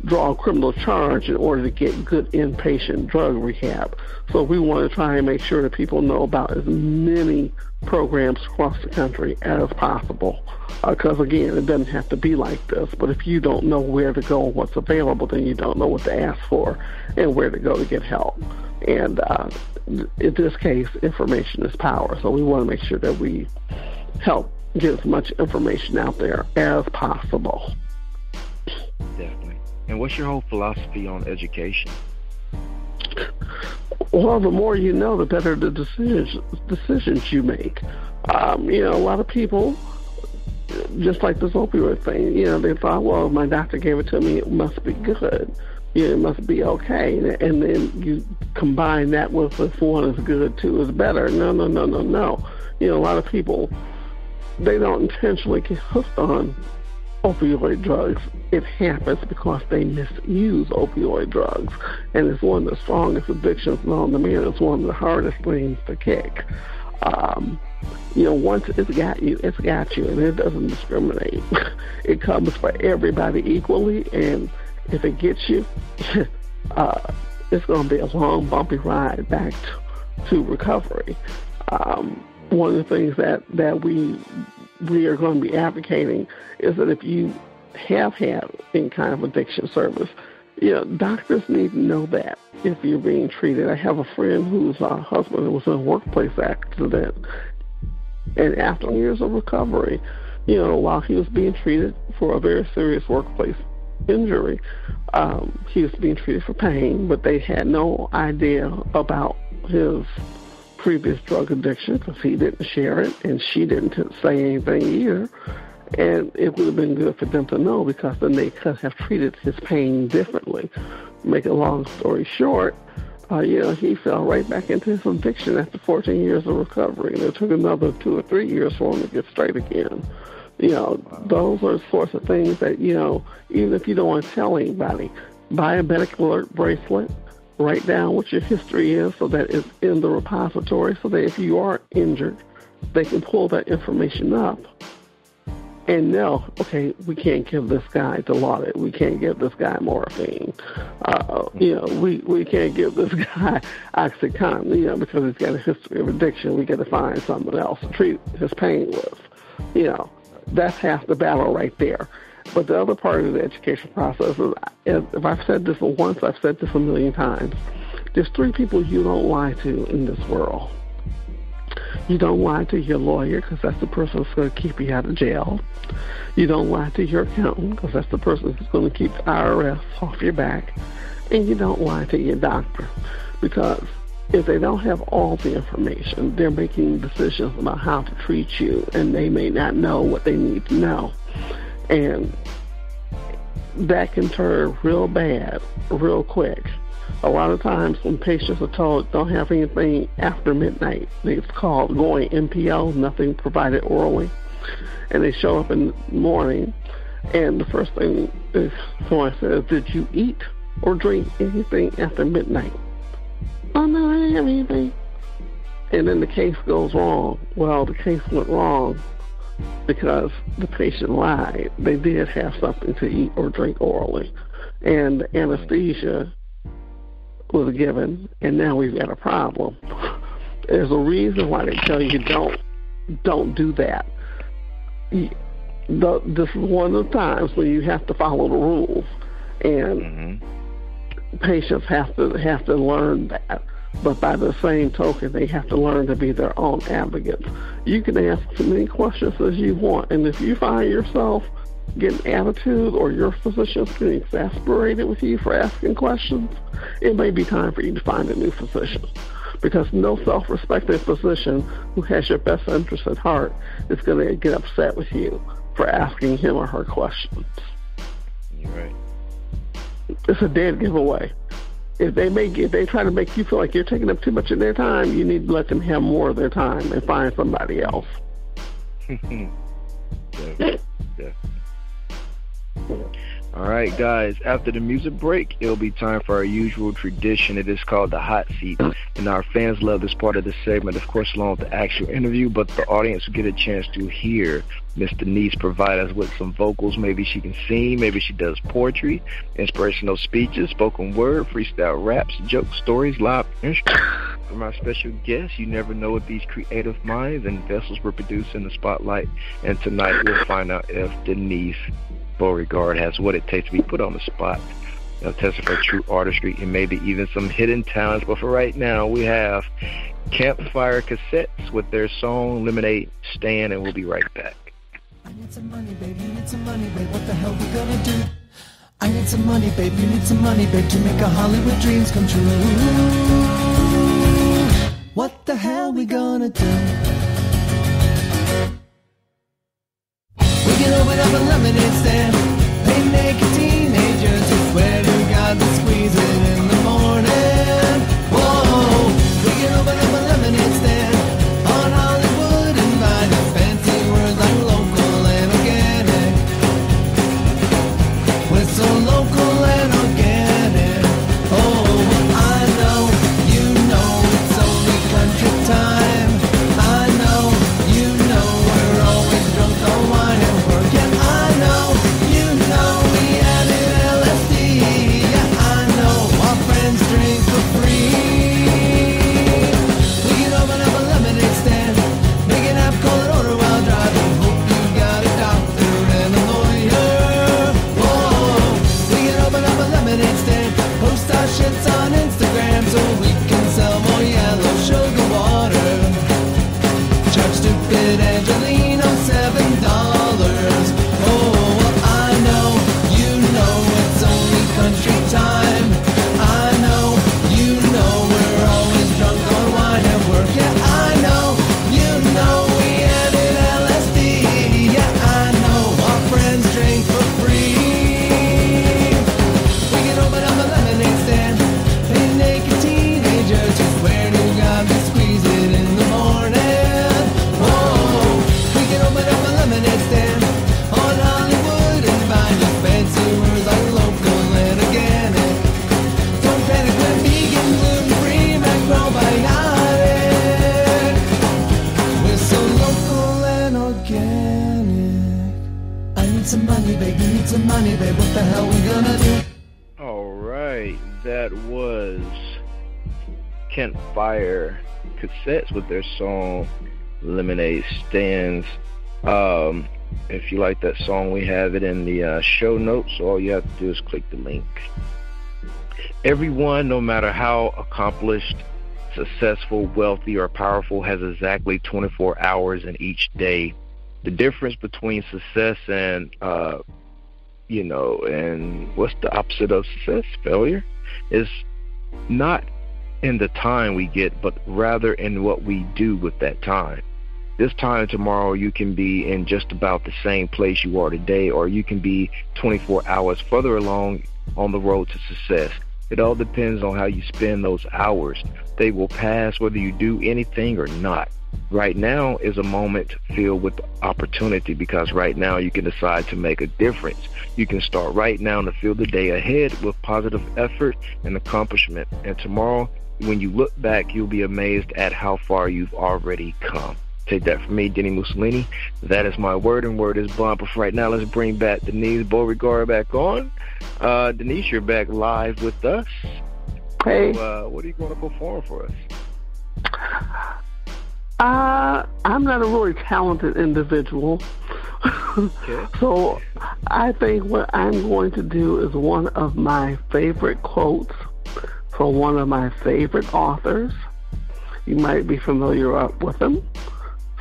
draw a criminal charge in order to get good inpatient drug rehab. So we want to try and make sure that people know about as many programs across the country as possible. Because, again, it doesn't have to be like this, but if you don't know where to go and what's available, then you don't know what to ask for and where to go to get help. And in this case, information is power, so we want to make sure that we help get as much information out there as possible. Definitely. And what's your whole philosophy on education? Well, the more you know, the better the decisions you make. A lot of people, just like this opioid thing, they thought, well, if my doctor gave it to me, it must be good. It must be okay. And then you combine that with if one is good, two is better. No. A lot of people, they don't intentionally get hooked on opioid drugs. It happens because they misuse opioid drugs. And it's one of the strongest addictions known to man. It's one of the hardest things to kick. Once it's got you, and it doesn't discriminate. It comes for everybody equally, and if it gets you, it's going to be a long, bumpy ride back to recovery. One of the things that we are going to be advocating is that if you have had any kind of addiction service, doctors need to know that if you're being treated. I have a friend whose husband was in a workplace accident, and after years of recovery, while he was being treated for a very serious workplace injury, he was being treated for pain, but they had no idea about his previous drug addiction because he didn't share it and she didn't say anything either. And it would have been good for them to know, because then they could have treated his pain differently. Make a long story short, he fell right back into his addiction after 14 years of recovery, and it took another 2 or 3 years for him to get straight again. Those are the sorts of things that, even if you don't want to tell anybody, buy a medical alert bracelet, write down what your history is so that it's in the repository, so that if you are injured, they can pull that information up and know, okay, we can't give this guy Dilaudid, we can't give this guy morphine, we can't give this guy OxyContin, because he's got a history of addiction. We got to find something else to treat his pain with. That's half the battle right there. But the other part of the education process is, if I've said this once, I've said this a million times. There's 3 people you don't lie to in this world. You don't lie to your lawyer, because that's the person that's going to keep you out of jail. You don't lie to your accountant, because that's the person who's going to keep the IRS off your back. And you don't lie to your doctor, because if they don't have all the information, they're making decisions about how to treat you, and they may not know what they need to know. And that can turn real bad real quick. A lot of times when patients are told don't have anything after midnight, it's called going NPO, nothing provided orally, and they show up in the morning, and the first thing is someone says, did you eat or drink anything after midnight? Oh, no, I didn't have anything. and then the case goes wrong. Well, the case went wrong because the patient lied. They did have something to eat or drink orally, and anesthesia was given, and now we've got a problem. There's a reason why they tell you don't do that. This is one of the times when you have to follow the rules, and patients have to learn that. But by the same token, they have to learn to be their own advocates. You can ask as many questions as you want, and if you find yourself getting attitude or your physician's getting exasperated with you for asking questions, it may be time for you to find a new physician. Because no self-respecting physician who has your best interest at heart is going to get upset with you for asking him or her questions. You're right. It's a dead giveaway. If they try to make you feel like you're taking up too much of their time, you need to let them have more of their time and find somebody else. Yeah. All right, guys, after the music break, it'll be time for our usual tradition. It is called the hot seat, and our fans love this part of the segment, of course, along with the actual interview, but the audience will get a chance to hear Miss Denise provide us with some vocals. Maybe she can sing, maybe she does poetry, inspirational speeches, spoken word, freestyle raps, jokes, stories, live instruments. For my special guest, you never know what these creative minds and vessels were produced in the spotlight, and tonight we'll find out if Denise-Beauregard has what it takes to be put on the spot. They'll test for true artistry and maybe even some hidden talents. But for right now, we have Campfire Cassettes with their song Lemonade Stand, and we'll be right back. I need some money, babe, you need some money, babe, what the hell we gonna do? I need some money, babe, you need some money, babe, to make our Hollywood dreams come true. What the hell we gonna do? We can open up a lemonade stand, they make a teenager to swear to God to squeeze it in the morning. Whoa, we can open up a lemonade stand on Hollywood and buy the fancy words like local and organic. We're so local and organic. Oh, I know, you know, it's only country time. I know, you know, we're always drunk on wine and work. And I know, you know, we added LSD. Yeah, I know, our friends drink for free. We can open up a lemonade stand, make an app, call it order while driving. Hope you got a doctor and a lawyer. Whoa, we can open up a lemonade stand, post our shits on Instagram so we can sell more yellow sugar water. Charge stupid Angelino $7. Oh, well, I know, you know, it's only country time. I know, you know, we're always drunk on wine and work. Yeah, I know, you know, we added LSD. Yeah, I know, our friends drink for free. We can open up a lemonade stand, they naked teenagers who swear to God they squeeze it in the morning. Whoa, we can open up a lemonade stand on Hollywood and find the fancy words like local and organic. Don't panic, we're vegan, gluten-free, macrobiotic. We're so local and organic. I need some money, babe, you need some money, babe, what the hell we gonna do? All right, that was Campfire Cassettes with their song Lemonade Stands. If you like that song, we have it in the show notes. So all you have to do is click the link. Everyone, no matter how accomplished, successful, wealthy, or powerful, has exactly 24 hours in each day. The difference between success and and what's the opposite of success? Failure, is not in the time we get, but rather in what we do with that time. This time tomorrow, you can be in just about the same place you are today, or you can be 24 hours further along on the road to success. It all depends on how you spend those hours. They will pass whether you do anything or not. Right now is a moment filled with opportunity, because right now you can decide to make a difference. You can start right now to fill the day ahead with positive effort and accomplishment. And tomorrow when you look back, you'll be amazed at how far you've already come. Take that from me, Dini-Mussolini. That is my word, and word is bond. But for right now, let's bring back Denise-m-Beauregard back on. Denise, you're back live with us. Hey. So, what are you going to perform for us? I'm not a really talented individual. Okay. So I think what I'm going to do is one of my favorite quotes from one of my favorite authors. You might be familiar with him,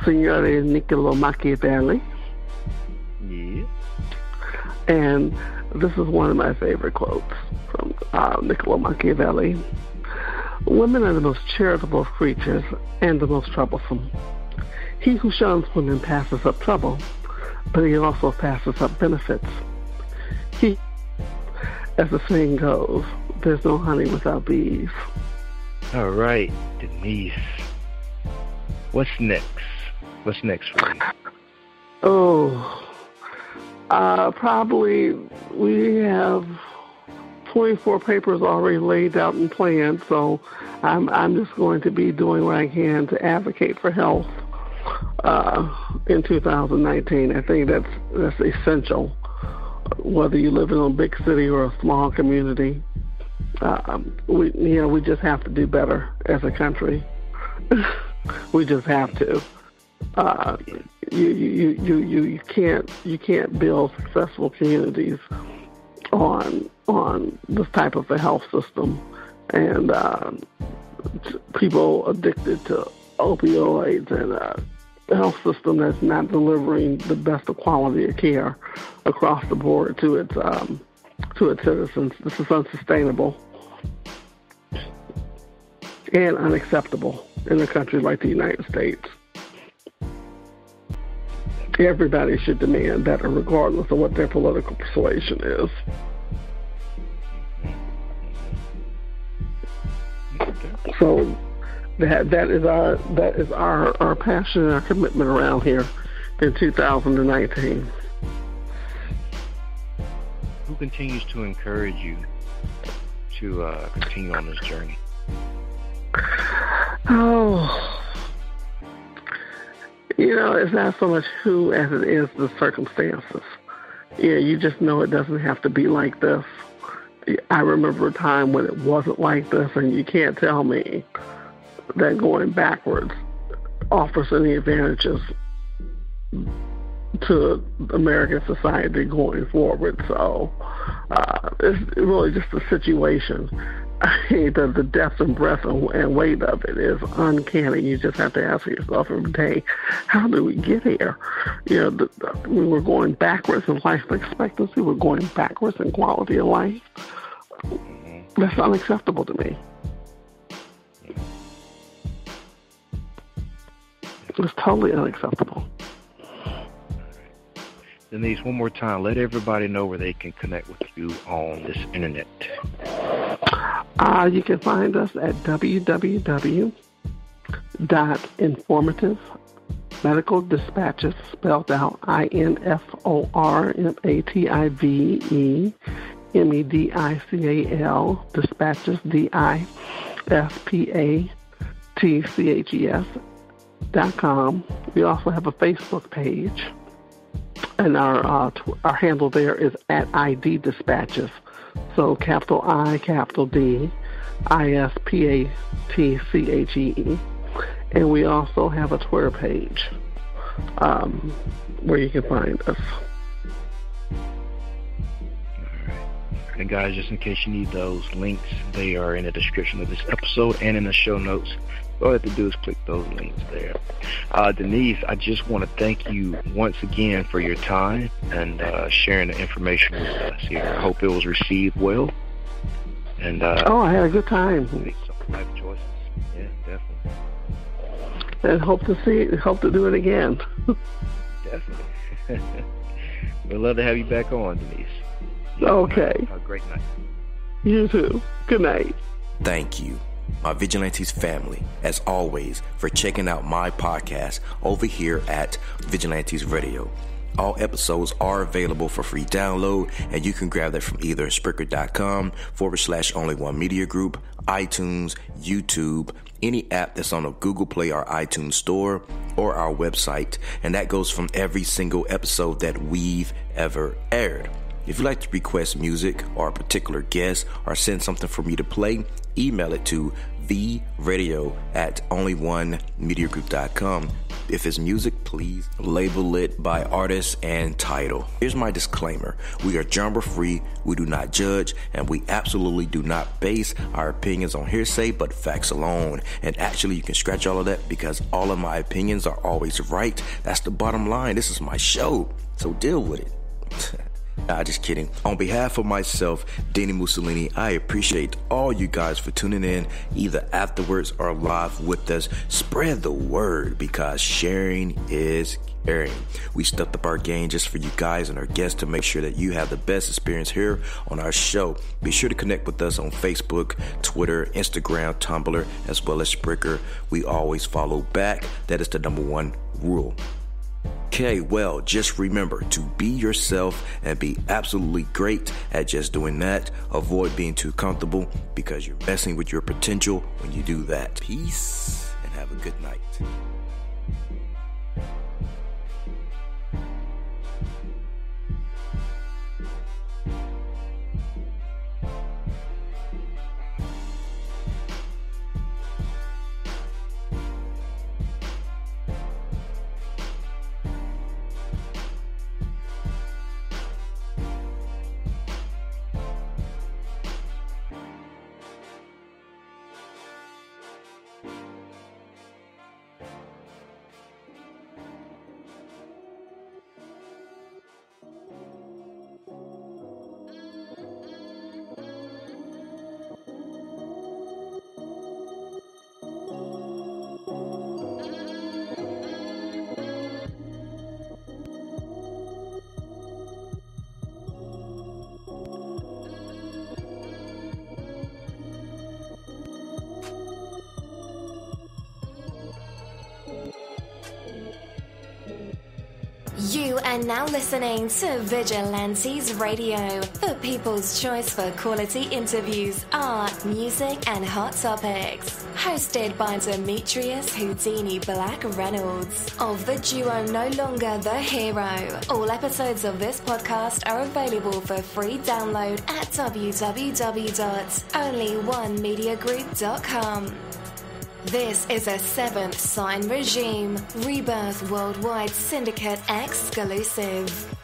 Signore Niccolo Machiavelli. Yeah. And this is one of my favorite quotes from Niccolo Machiavelli. Women are the most charitable of creatures and the most troublesome. He who shuns women passes up trouble, but he also passes up benefits. As the saying goes, there's no honey without bees. All right, Denise. What's next? What's next for you? Probably we have 24 papers already laid out and planned, so I'm just going to be doing what I can to advocate for health in 2019. I think that's essential, whether you live in a big city or a small community. We just have to do better as a country. We just have to. You can't build successful communities on this type of a health system, and people addicted to opioids, and a health system that's not delivering the best of quality of care across the board to its citizens. This is unsustainable and unacceptable in a country like the United States. Everybody should demand better, regardless of what their political persuasion is. So that is our passion and our commitment around here in 2019. Who continues to encourage you to continue on this journey? It's not so much who as it is the circumstances. Yeah, you just know it doesn't have to be like this. I remember a time when it wasn't like this, and you can't tell me that going backwards offers any advantages to American society going forward. So it's really just a situation. The depth and breadth and weight of it is uncanny. You just have to ask yourself every day, how did we get here? We were going backwards in life expectancy. We're going backwards in quality of life. That's unacceptable to me. It's totally unacceptable. Denise, one more time, let everybody know where they can connect with you on this internet. You can find us at www.informative-medical-dispatches, spelled out INFORMATIVE-MEDICAL, dispatches, DISPATCHES.com. We also have a Facebook page, and our handle there is at ID Dispatches. So capital I, capital D, ISPATCHEE. And we also have a Twitter page where you can find us. And guys, just in case you need those links, they are in the description of this episode and in the show notes. All you have to do is click those links there. Denise, I just want to thank you once again for your time and sharing the information with us here. I hope it was received well. And I had a good time. Make some life choices. Yeah, definitely. And hope to do it again. Definitely. We'd love to have you back on, Denise. Okay. Have a great night. You too. Good night. Thank you, my Vigilantes family, as always, for checking out my podcast over here at Vigilantes Radio. All episodes are available for free download, and you can grab that from either Spreaker.com/only1mediagroup, iTunes, YouTube, any app that's on a Google Play or iTunes store, or our website. And that goes from every single episode that we've ever aired. If you'd like to request music or a particular guest or send something for me to play, email it to theradio@only1mediagroup.com. If it's music, please label it by artist and title. Here's my disclaimer. We are genre free, we do not judge, and we absolutely do not base our opinions on hearsay but facts alone. And actually, you can scratch all of that because all of my opinions are always right. That's the bottom line. This is my show, so deal with it. Nah, just kidding. On behalf of myself, Dini-Mussolini, I appreciate all you guys for tuning in, either afterwards or live with us. Spread the word because sharing is caring. We stepped up our game just for you guys and our guests to make sure that you have the best experience here on our show. Be sure to connect with us on Facebook, Twitter, Instagram, Tumblr, as well as Spreaker. We always follow back. That is the number one rule. Okay, well, just remember to be yourself and be absolutely great at just doing that. Avoid being too comfortable because you're messing with your potential when you do that. Peace and have a good night. You are now listening to Vigilantes Radio, the people's choice for quality interviews, art, music, and hot topics. Hosted by Demetrius Houdini Black Reynolds of the duo No Longer the Hero. All episodes of this podcast are available for free download at www.onlyonemediagroup.com. This is a Seventh Sign Regime Rebirth Worldwide Syndicate exclusive.